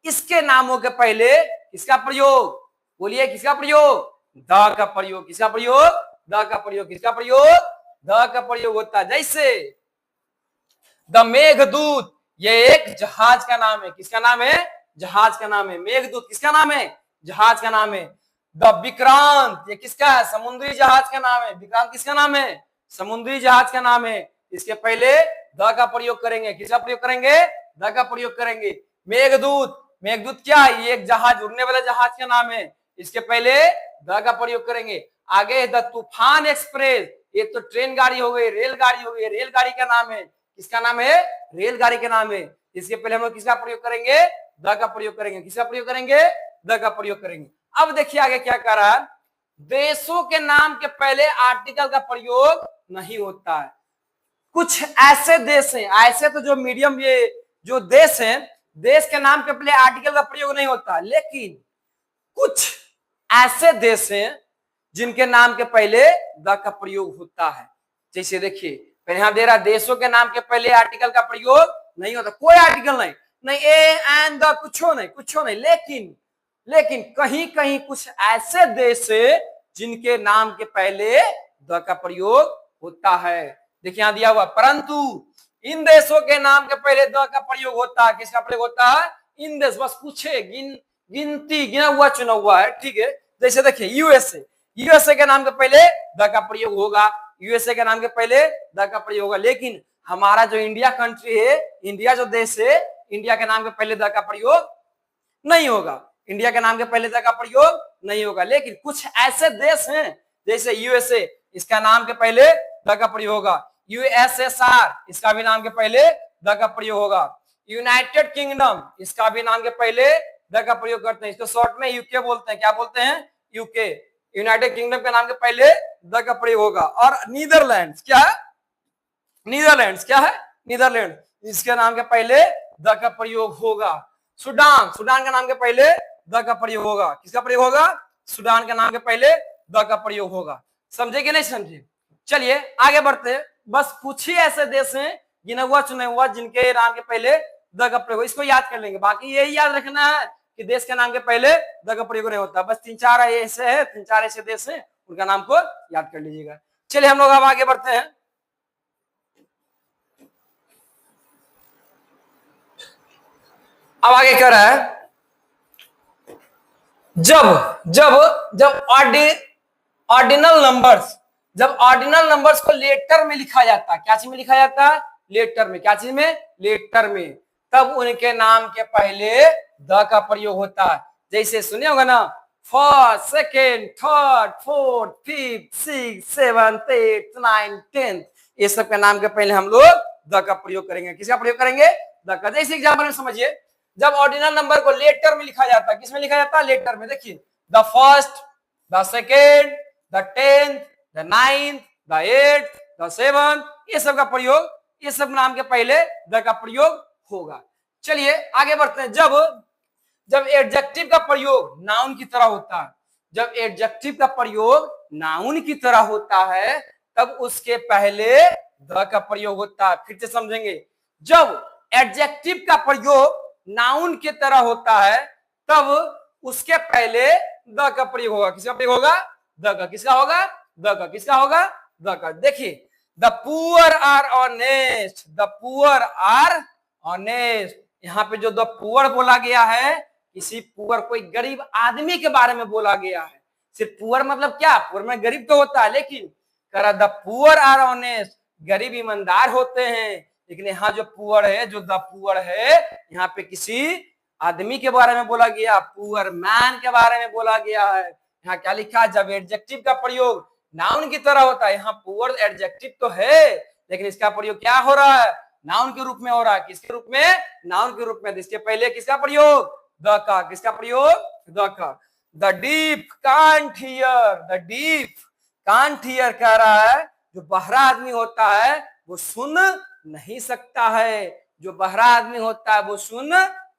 इसके नामों के पहले किसका प्रयोग? बोलिए किसका प्रयोग? द का प्रयोग। किसका प्रयोग? द का प्रयोग। किसका प्रयोग? द का प्रयोग होता है। जैसे द मेघदूत, ये एक जहाज का नाम है। किसका नाम है? जहाज का नाम है। मेघदूत किसका नाम है? जहाज का नाम है। द विक्रांत, ये किसका है? समुद्री जहाज का नाम है। विक्रांत किसका नाम है? समुद्री जहाज का नाम है। इसके पहले द का प्रयोग करेंगे। किसका प्रयोग करेंगे? द का प्रयोग करेंगे। मेघदूत, मेघदूत क्या है? ये एक जहाज, उड़ने वाला जहाज का नाम है। इसके पहले द का प्रयोग करेंगे। आगे द तूफान एक्सप्रेस, ये तो ट्रेन गाड़ी हो गई, रेलगाड़ी हो गई। रेलगाड़ी का नाम है। किसका नाम है? रेलगाड़ी का नाम है। इसके पहले हम लोग किसका प्रयोग करेंगे? द का प्रयोग करेंगे। किसका प्रयोग करेंगे? द का प्रयोग करेंगे। अब देखिए आगे क्या कर रहा है। देशों के नाम के पहले आर्टिकल का प्रयोग नहीं होता है। कुछ ऐसे देश हैं, ऐसे तो जो मीडियम, ये जो देश हैं, देश के नाम के पहले आर्टिकल का प्रयोग नहीं होता, लेकिन कुछ ऐसे देश हैं जिनके नाम के पहले द का प्रयोग होता है। जैसे देखिए पहले यहां दे रहा, देशों के नाम के पहले आर्टिकल का प्रयोग नहीं होता। कोई आर्टिकल नहीं, नहीं ए एंड द, कुछ नहीं। लेकिन कहीं कहीं कुछ ऐसे देश है जिनके नाम के पहले द का प्रयोग होता है। देखिए यहां दिया हुआ, परंतु इन देशों के नाम के पहले द का प्रयोग होता है। किसका प्रयोग होता है? इन देश। बस पूछे, गिनती, गिना हुआ चुना हुआ है, ठीक है। जैसे देखिए यूएसए, यूएसए के नाम के पहले द का प्रयोग होगा। यूएसए के नाम के पहले द का प्रयोग होगा। लेकिन हमारा जो इंडिया कंट्री है, इंडिया जो देश है, इंडिया के नाम के पहले द का प्रयोग नहीं होगा। इंडिया के नाम के पहले द का प्रयोग नहीं होगा। लेकिन कुछ ऐसे देश हैं जैसे यूएसए, इसका नाम के पहले द का प्रयोग होगा। यूएसएसआर, इसका भी नाम के पहले द का प्रयोग होगा। यूनाइटेड किंगडम, इसका भी नाम के पहले द का प्रयोग करते हैं। इसको शॉर्ट में यूके बोलते हैं। क्या बोलते हैं? यूके। यूनाइटेड किंगडम के नाम के पहले द का प्रयोग होगा। और नीदरलैंड्स, क्या है? नीदरलैंड्स क्या है? नीदरलैंड, इसके नाम के पहले द का प्रयोग होगा। सूडान, सूडान के नाम के पहले द का प्रयोग होगा। किसका प्रयोग होगा? सूडान के नाम के पहले द का प्रयोग होगा। समझे कि नहीं समझे? चलिए आगे बढ़ते हैं। बस कुछ ही ऐसे देश हैं गिना हुआ चुना हुआ जिनके नाम के पहले द का प्रयोग, इसको याद कर लेंगे। बाकी यही याद रखना है कि देश के नाम के पहले द का प्रयोग नहीं होता। बस तीन चार ऐसे देश हैं, उनका नाम को याद कर लीजिएगा। चलिए हम लोग अब आगे बढ़ते हैं। अब आगे क्या रहा है, जब ऑर्डिनल नंबर्स को लेटर में लिखा जाता है। क्या चीज में लिखा जाता है? लेटर में। क्या चीज में? लेटर में। तब उनके नाम के पहले द का प्रयोग होता है। जैसे सुने होगा ना, first, second, third, fourth, fifth, six, seventh, eighth, ninth, tenth, ये सब के नाम के पहले हम लोग द का प्रयोग करेंगे। किसका प्रयोग करेंगे? द का। जैसे एग्जाम्पल में समझिए, जब ऑर्डिनल नंबर को लेटर में लिखा जाता है, किसमें लिखा जाता है? लेटर में। देखिए the first, the second, the 10th, the 9th, the 8th, the 7th, ये सब का प्रयोग, ये सब नाम के पहले द का प्रयोग होगा। चलिए आगे बढ़ते हैं। जब एडजेक्टिव का प्रयोग नाउन की तरह होता है, जब एडजेक्टिव का प्रयोग नाउन की तरह होता है, तब उसके पहले द का प्रयोग होता है। फिर से समझेंगे, जब एडजेक्टिव का प्रयोग नाउन की तरह होता है, तब उसके पहले द का प्रयोग होगा। किसका प्रयोग होगा? द का। किसका होगा? द का। किसका होगा? द का। देखिए the poor are honest, the poor are honest, यहाँ पे जो द पुअर बोला गया है, किसी पुअर, कोई गरीब आदमी के बारे में बोला गया है। सिर्फ पुअर मतलब क्या? पुअर में गरीब तो होता है, लेकिन करा द पुअर आर ऑनेस्ट, गरीब ईमानदार होते हैं। लेकिन यहाँ जो पुअर है, जो द पुअर है, यहाँ पे किसी आदमी के बारे में बोला गया, पुअर मैन के बारे में बोला गया है। यहाँ क्या लिखा? जब एडजेक्टिव का प्रयोग नाउन की तरह होता है, यहाँ पुअर एडजेक्टिव तो है, लेकिन इसका प्रयोग क्या हो रहा है? नाउन के रूप में हो रहा है। किसके रूप में? नाउन के रूप में। इसके पहले किसका प्रयोग? द का। किसका प्रयोग? द का। The deep can't hear, the deep can't hear कह रहा है जो बहरा आदमी होता है वो सुन नहीं सकता है, जो बहरा आदमी होता है वो सुन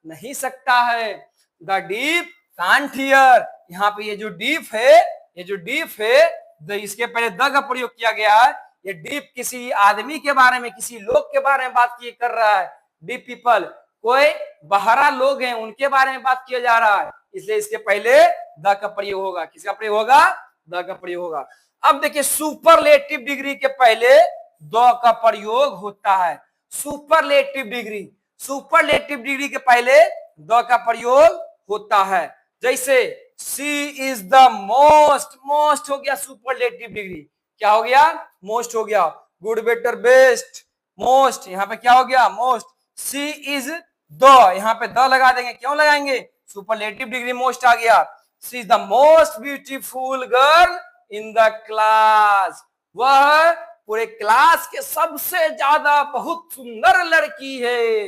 नहीं सकता है। द डीप कांट हियर, यहाँ पे ये जो डीप है, ये जो डीप है इसके पहले द का प्रयोग किया गया है। ये डीप किसी आदमी के बारे में, किसी लोग के बारे में बात कर रहा है। डीप पीपल, कोई बहरा लोग हैं उनके बारे में बात किया जा रहा है, इसलिए इसके पहले द का प्रयोग होगा। किसका प्रयोग होगा? द का प्रयोग होगा। अब देखिए सुपरलेटिव डिग्री के पहले द का प्रयोग होता है। सुपरलेटिव डिग्री, सुपरलेटिव डिग्री के पहले द का प्रयोग होता है। जैसे सी इज द मोस्ट, मोस्ट हो गया सुपरलेटिव डिग्री, क्या हो गया? मोस्ट हो गया। गुड, बेटर, बेस्ट, मोस्ट, यहाँ पे क्या हो गया? मोस्ट। सी इज द, यहाँ पे द लगा देंगे, क्यों लगाएंगे? सुपरलेटिव डिग्री मोस्ट आ गया। She is the most beautiful girl in the class, वह पूरे क्लास के सबसे ज्यादा बहुत सुंदर लड़की है,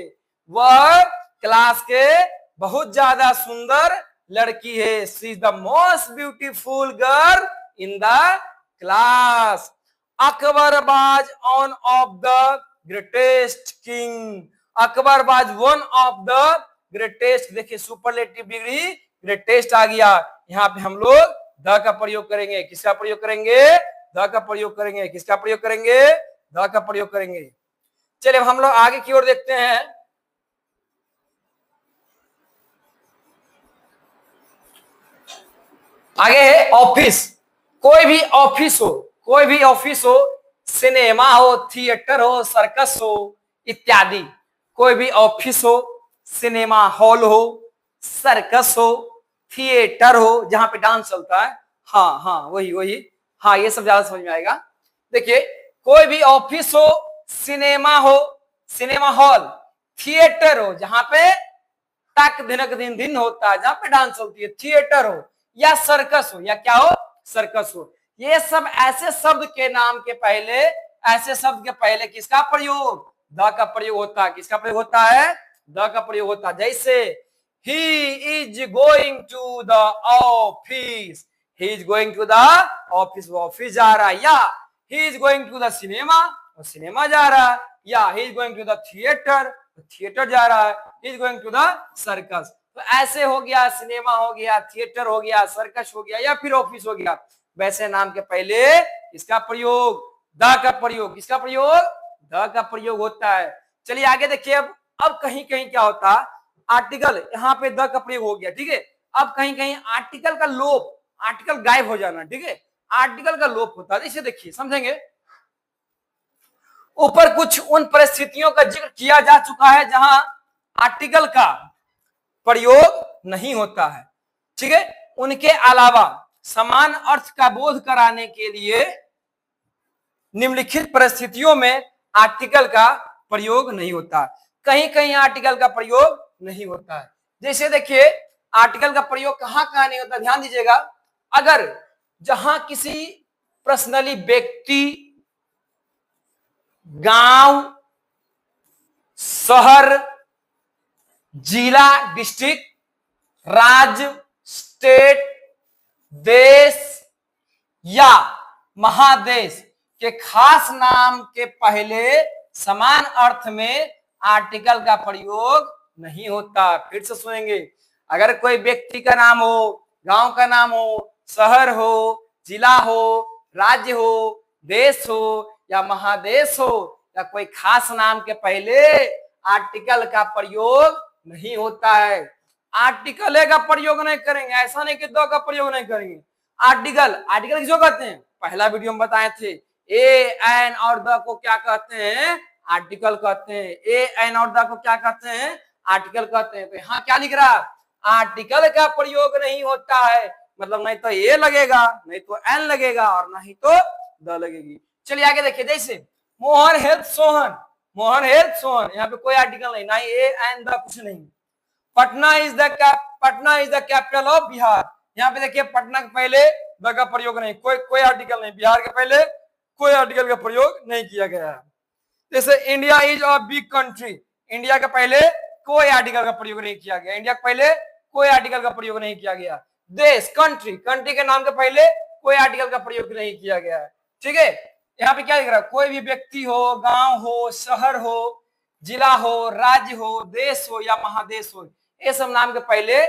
वह क्लास के बहुत ज्यादा सुंदर लड़की है। She is the most beautiful girl in the class. Akbar was one of the greatest king, Akbar was one of the greatest. देखिए सुपरलेटिव डिग्री ग्रेटेस्ट आ गया। यहाँ पे हम लोग द का प्रयोग करेंगे। किसका प्रयोग करेंगे? द का प्रयोग करेंगे। किसका प्रयोग करेंगे? द का प्रयोग करेंगे। चलिए हम लोग आगे की ओर देखते हैं। आगे है ऑफिस। कोई भी ऑफिस हो, कोई भी ऑफिस हो, सिनेमा हो, थिएटर हो, सर्कस हो इत्यादि, कोई भी ऑफिस हो, सिनेमा हॉल हो, सर्कस हो, थिएटर हो जहां पे डांस चलता है, हाँ हाँ वही वही, हाँ ये सब ज्यादा समझ में आएगा। देखिए कोई भी ऑफिस हो, सिनेमा हो, सिनेमा हॉल, थिएटर हो जहां पे टक दिनक दिन दिन होता है, जहां पे डांस चलती है, थिएटर हो या सर्कस हो, या क्या हो? सर्कस हो। ये सब ऐसे शब्द के नाम के पहले, ऐसे शब्द के पहले किसका प्रयोग? द का प्रयोग होता है। किसका प्रयोग होता है? द का प्रयोग होता है। जैसे he is going to the office, he is going to the office, वो ऑफिस जा रहा है। या he is going to the cinema, वो सिनेमा जा रहा है। या he is going to the theatre, theatre जा रहा है। He is going to the circus. तो ऐसे हो गया, सिनेमा हो गया, थिएटर हो गया, सर्कस हो गया, या फिर ऑफिस हो गया। वैसे नाम के पहले इसका प्रयोग, द का प्रयोग, किसका प्रयोग? द का प्रयोग होता है। चलिए आगे देखिए। अब कहीं कहीं क्या होता, आर्टिकल, यहाँ पे द का प्रयोग हो गया, ठीक है। अब कहीं कहीं आर्टिकल का लोप, आर्टिकल गायब हो जाना, ठीक है, आर्टिकल का लोप होता है। इसे देखिए, समझेंगे। ऊपर कुछ उन परिस्थितियों का जिक्र किया जा चुका है जहां आर्टिकल का प्रयोग नहीं होता है, ठीक है। उनके अलावा समान अर्थ का बोध कराने के लिए निम्नलिखित परिस्थितियों में आर्टिकल का प्रयोग नहीं होता। कहीं कहीं आर्टिकल का प्रयोग नहीं होता है। जैसे देखिए आर्टिकल का प्रयोग कहां कहां नहीं होता, ध्यान दीजिएगा। अगर जहां किसी पर्सनली व्यक्ति, गांव, शहर, जिला, डिस्ट्रिक्ट, राज्य, स्टेट, देश या महादेश के खास नाम के पहले समान अर्थ में आर्टिकल का प्रयोग नहीं होता। फिर से सुनेंगे। अगर कोई व्यक्ति का नाम हो, गांव का नाम हो, शहर हो, जिला हो, राज्य हो, देश हो या महादेश हो, या कोई खास नाम के पहले आर्टिकल का प्रयोग नहीं होता है। आर्टिकल का प्रयोग नहीं करेंगे, ऐसा नहीं कि द का प्रयोग नहीं करेंगे। आर्टिकल, आर्टिकल किसको कहते हैं? पहला वीडियो में बताए थे। ए, एन और द को क्या कहते हैं? आर्टिकल कहते हैं। ए, एन और द को क्या कहते हैं? आर्टिकल कहते हैं। तो यहाँ क्या लिख रहा? आर्टिकल का प्रयोग नहीं होता है, मतलब नहीं तो ए लगेगा, नहीं तो एन लगेगा, और नहीं तो द लगेगी। चलिए आगे देखिए। जैसे मोहन हेल्प सोहन, मोहन हेल्प सोहन, यहाँ पे कोई आर्टिकल नहीं, ना ए एन द, कुछ नहीं। Patna is the capital of Bihar, यहाँ पे देखिए पटना के पहले द का प्रयोग नहीं, कोई आर्टिकल नहीं। बिहार के पहले कोई आर्टिकल का प्रयोग नहीं किया गया है। जैसे India is a big country, India के पहले कोई आर्टिकल का प्रयोग नहीं किया गया, इंडिया के पहले कोई आर्टिकल का प्रयोग नहीं किया गया। देश, कंट्री, कंट्री के नाम के पहले कोई आर्टिकल का प्रयोग नहीं किया गया है। ठीक है, यहाँ पे क्या दिख रहा है, कोई भी व्यक्ति हो, गांव हो, शहर हो, जिला हो, राज्य हो, देश हो या महादेश हो, ये सब नाम के पहले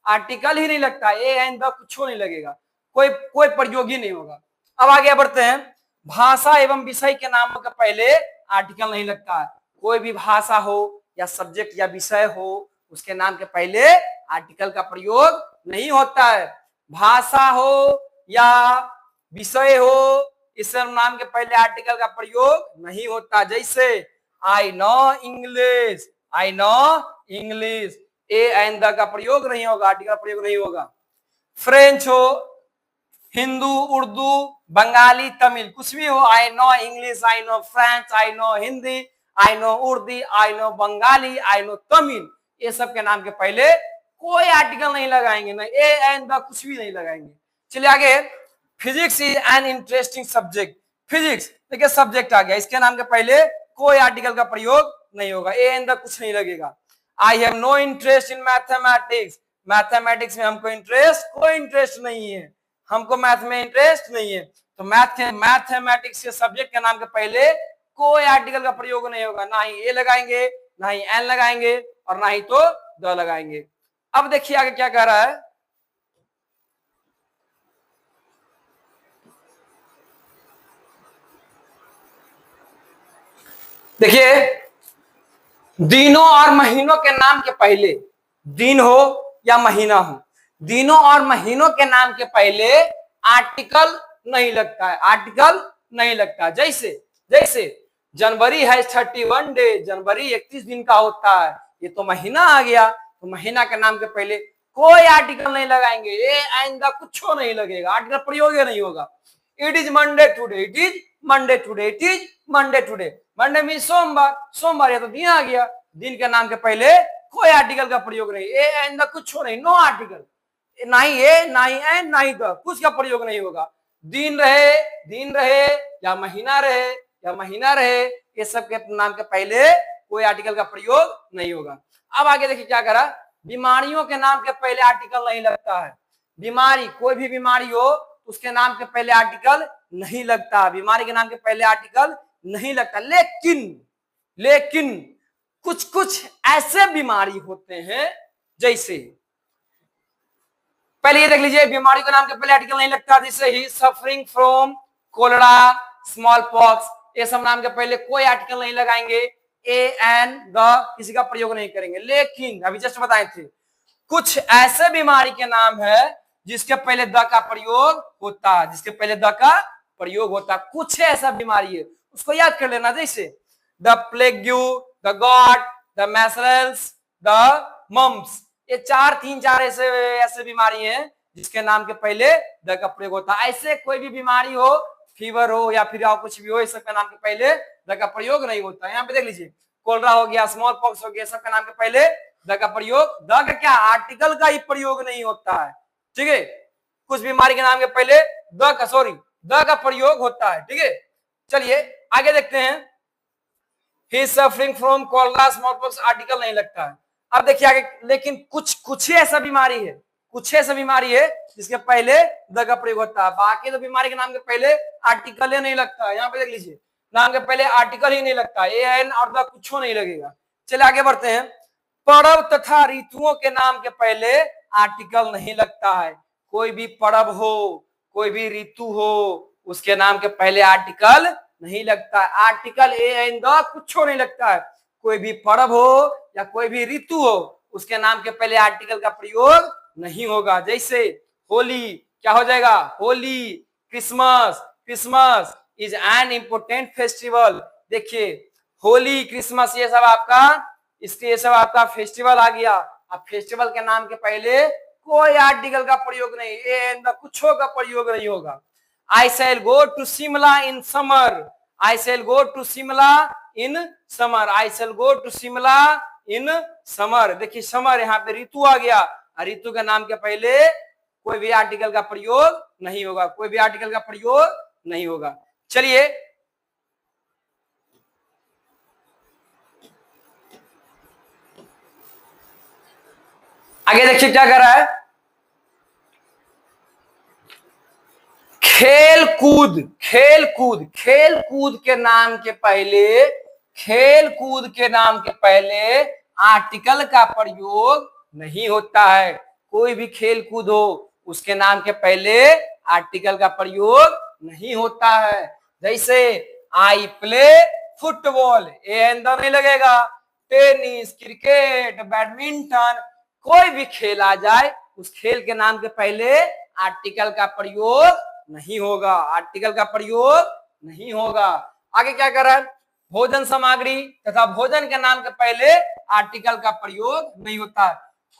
आर्टिकल ही नहीं लगता, ए एंड द कुछ नहीं लगेगा, कोई कोई प्रयोग ही नहीं होगा। अब आगे बढ़ते हैं, भाषा एवं विषय के नामों के पहले आर्टिकल नहीं लगता है, कोई भी भाषा हो या सब्जेक्ट या विषय हो उसके नाम के पहले आर्टिकल का प्रयोग नहीं होता है। भाषा हो या विषय हो, इस नाम के पहले आर्टिकल का प्रयोग नहीं होता। जैसे I know English, I know English, A and the का प्रयोग नहीं होगा, आर्टिकल का प्रयोग नहीं होगा। फ्रेंच हो, हिंदू, उर्दू, बंगाली, तमिल, कुछ भी हो, I know English, I know French, I know Hindi, I know Urdu, I know Bengali, I know Tamil, ये सब के नाम के पहले कोई आर्टिकल नहीं लगाएंगे, ना ए एंड द कुछ भी नहीं लगाएंगे। चलिए आगे, physics is an interesting subject, physics देखिए सब्जेक्ट आ गया, इसके नाम के पहले कोई आर्टिकल का प्रयोग नहीं होगा, ए एंड द कुछ नहीं लगेगा। I have no interest in mathematics, mathematics में हमको इंटरेस्ट, कोई इंटरेस्ट नहीं है, हमको मैथ में इंटरेस्ट नहीं है, तो मैथमेटिक्स के सब्जेक्ट के नाम के पहले कोई आर्टिकल का प्रयोग नहीं होगा, ना ही ए लगाएंगे, ना ही एन लगाएंगे और ना ही तो द लगाएंगे। अब देखिए आगे क्या कह रहा है, देखिए दिनों और महीनों के नाम के पहले, दिन हो या महीना हो, दिनों और महीनों के नाम के पहले आर्टिकल नहीं लगता है, आर्टिकल नहीं लगता। जैसे जैसे जनवरी है 31 डे, जनवरी 31 दिन का होता है, ये तो महीना आ गया, तो महीना के नाम के पहले कोई आर्टिकल नहीं लगाएंगे, ये आइंदा कुछ नहीं लगेगा, आर्टिकल प्रयोग नहीं होगा। It is Monday today, it is Monday today, it is Monday today, Monday mean सोमवार, सोमवार या तो दिन आ गया, दिन के नाम के पहले कोई आर्टिकल का प्रयोग नहीं, ए एंड द कुछ नहीं, नो आर्टिकल, ना ही ए, ना ही एन, ना ही द, कुछ का प्रयोग नहीं होगा। दिन रहे या महीना रहे या महीना रहे, ये सब के नाम के पहले कोई आर्टिकल का प्रयोग नहीं होगा। अब आगे देखिए क्या करा, बीमारियों के नाम के पहले आर्टिकल नहीं लगता है, बीमारी, कोई भी बीमारी हो उसके नाम के पहले आर्टिकल नहीं लगता, बीमारी के नाम के पहले आर्टिकल नहीं लगता। लेकिन कुछ कुछ ऐसे बीमारी होते हैं, जैसे पहले ये देख लीजिए, बीमारी के नाम के पहले आर्टिकल नहीं लगता, जैसे ही suffering from cholera, smallpox, ये सब नाम के पहले कोई आर्टिकल नहीं लगाएंगे, ए एन द किसी का प्रयोग नहीं करेंगे। लेकिन अभी जस्ट बताए थे, कुछ ऐसे बीमारी के नाम है जिसके पहले द का प्रयोग होता है, जिसके पहले द का प्रयोग होता है, कुछ ऐसा बीमारी है, उसको याद कर लेना, जैसे the plague, the gout, the measles, the mumps, ये तीन चार ऐसे बीमारी हैं जिसके नाम के पहले द का प्रयोग होता है। ऐसे कोई भी बीमारी हो, फीवर हो या फिर कुछ भी हो, इस सबके नाम के पहले द का प्रयोग नहीं होता। यहाँ पे देख लीजिए, कोलरा हो गया, स्मॉल पॉक्स हो गया, सबके नाम के पहले द का प्रयोग, द का क्या, आर्टिकल का ही प्रयोग नहीं होता है। ठीक है, कुछ बीमारी के नाम के पहले द का प्रयोग होता है। ठीक है, चलिए आगे देखते हैं, he is suffering from cholera, smallpox, article नहीं लगता है। अब देखिए आगे, लेकिन कुछ ही ऐसा बीमारी है, कुछ ऐसा बीमारी है जिसके पहले द का प्रयोग होता है, बाकी तो बीमारी के नाम के पहले आर्टिकल ही नहीं लगता है। यहाँ पे देख लीजिए, नाम के पहले आर्टिकल ही नहीं लगता, ए एन और द कुछ नहीं लगेगा। चलिए आगे बढ़ते हैं, पर्व तथा ऋतुओं के नाम के पहले आर्टिकल नहीं लगता है, कोई भी पर्व हो, कोई भी ऋतु हो, उसके नाम के पहले आर्टिकल नहीं लगता है, आर्टिकल ए एन द कुछ नहीं लगता है, कोई भी पर्व हो या कोई भी ऋतु हो, उसके नाम के पहले आर्टिकल का प्रयोग नहीं होगा। जैसे होली, क्या हो जाएगा, Holi, Christmas, Christmas is an important festival. देखिए होली, क्रिसमस, ये सब आपका, इसके ये सब आपका फेस्टिवल आ गया। अब फेस्टिवल के नाम के पहले कोई आर्टिकल का प्रयोग नहीं, ए कुछ का प्रयोग नहीं होगा। I shall go to Shimla in summer, I shall go to Shimla in summer, I shall go to Shimla in summer. देखिए समर, यहाँ पे ऋतु आ गया, ऋतु के नाम के पहले कोई भी आर्टिकल का प्रयोग नहीं होगा, कोई भी आर्टिकल का प्रयोग नहीं होगा। चलिए आगे देखिए क्या कर रहा है, खेल कूद, खेल कूद, खेल कूद के नाम के पहले, खेल कूद के नाम के पहले आर्टिकल का प्रयोग नहीं होता है। कोई भी खेल कूद हो उसके नाम के पहले आर्टिकल का प्रयोग नहीं होता है। जैसे आई प्ले फुटबॉल, ए अंदर नहीं लगेगा। टेनिस, क्रिकेट, बैडमिंटन, कोई भी खेल आ जाए उस खेल के नाम के पहले आर्टिकल का प्रयोग नहीं होगा, आर्टिकल का प्रयोग नहीं होगा। आगे क्या कर रहा है, भोजन सामग्री तथा भोजन के नाम के पहले आर्टिकल का प्रयोग नहीं होता।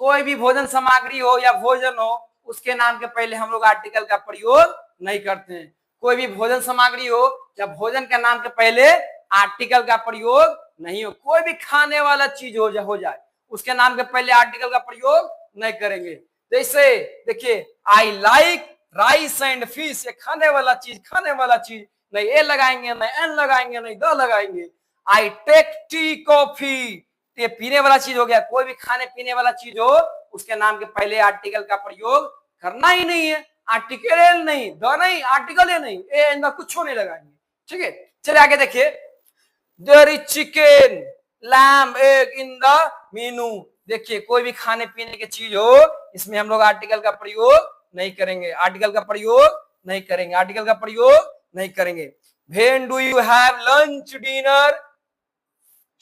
कोई भी भोजन सामग्री हो या भोजन हो उसके नाम के पहले हम लोग आर्टिकल का प्रयोग नहीं करते हैं। कोई भी भोजन सामग्री हो या भोजन के नाम के पहले आर्टिकल का प्रयोग नहीं हो। कोई भी खाने वाला चीज हो जाए उसके नाम के पहले आर्टिकल का प्रयोग नहीं करेंगे। जैसे देखिए, I like rice and fish, खाने वाला चीज, खाने वाला चीज, नहीं ए लगाएंगे, नहीं एन लगाएंगे, नहीं द लगाएंगे। आई टेक टी कॉफी, ये पीने वाला चीज हो गया। कोई भी खाने पीने वाला चीज हो उसके नाम के पहले आर्टिकल का प्रयोग करना ही नहीं है। आर्टिकल नहीं, द नहीं, आर्टिकल ही नहीं, ए एन कुछ नहीं लगाएंगे। ठीक है, चलिए आगे देखिए, there is chicken lamb egg in the menu. देखिए, कोई भी खाने पीने की चीज हो इसमें हम लोग आर्टिकल का प्रयोग नहीं करेंगे, आर्टिकल का प्रयोग नहीं करेंगे, आर्टिकल का प्रयोग नहीं करेंगे। When do you have lunch, dinner,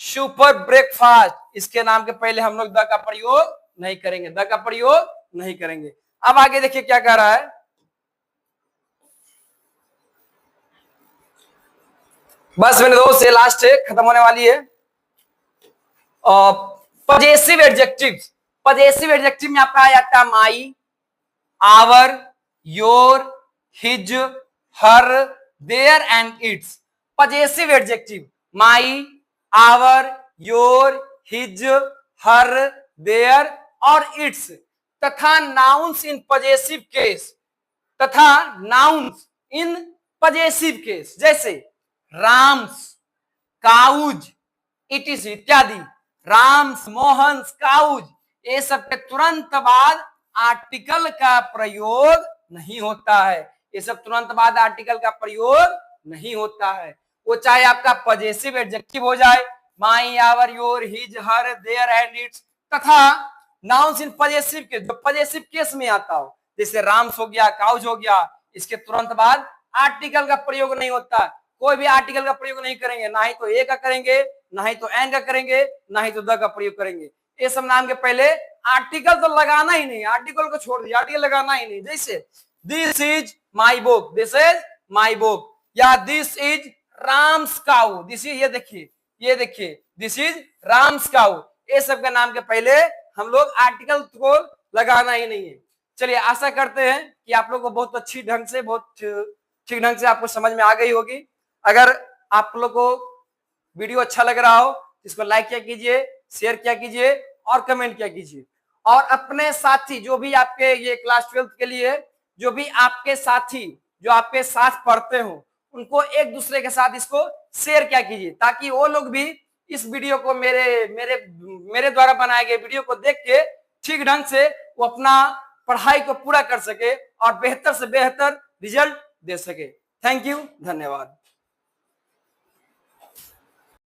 super breakfast, इसके नाम के पहले हम लोग द का प्रयोग नहीं करेंगे, द का प्रयोग नहीं करेंगे। अब आगे देखिए क्या कह रहा है, बस मेरे दोस्त ये लास्ट है, खत्म होने वाली है। पजेसिव एडजेक्टिव, पजेसिव एडजेक्टिव में आपका आ जाता है my, our, your, his, her, their and its. Possessive adjective my, our, your, his, her, their और इट्स तथा नाउन्स इन पजेसिव केस, तथा नाउन्स इन पजेसिव केस, जैसे राम्स, काउज, इटिस इत्यादि। राम्स, मोहन्स, काउज, ये सब के तुरंत बाद आर्टिकल का प्रयोग नहीं होता है। ये सब तुरंत बाद आर्टिकल का प्रयोग नहीं होता है। वो चाहे आपका पजेसिव एडजेक्टिव हो जाए, my, our, your, his, her, their and its, तथा नाउन्स इन पजेसिव केस, जो पजेसिव केस में आता हो, जैसे राम्स हो गया, काउज हो गया, इसके तुरंत बाद आर्टिकल का प्रयोग नहीं होता। कोई भी आर्टिकल का प्रयोग नहीं करेंगे, ना ही तो ए का करेंगे, ना ही तो एन का करेंगे, ना ही तो द का प्रयोग करेंगे। ये सब नाम के पहले आर्टिकल तो लगाना ही नहीं, आर्टिकल को छोड़ दिया, आर्टिकल लगाना ही नहीं। जैसे this is my book, this is my book, या this is Ram's cow, this is, ये देखिए दिस इज राम्स काउ। ये सब के नाम के पहले हम लोग आर्टिकल को लगाना ही नहीं है। चलिए, आशा करते हैं कि आप लोग को बहुत अच्छी ढंग से, बहुत ठीक ढंग से आपको समझ में आ गई होगी। अगर आप लोग को वीडियो अच्छा लग रहा हो इसको लाइक क्या कीजिए, शेयर क्या कीजिए और कमेंट क्या कीजिए। और अपने साथी जो भी आपके ये क्लास 12 के लिए जो भी आपके साथी जो आपके साथ पढ़ते हो उनको एक दूसरे के साथ इसको शेयर क्या कीजिए, ताकि वो लोग भी इस वीडियो को मेरे द्वारा बनाए गए वीडियो को देख के ठीक ढंग से वो अपना पढ़ाई को पूरा कर सके और बेहतर से बेहतर रिजल्ट दे सके। थैंक यू, धन्यवाद।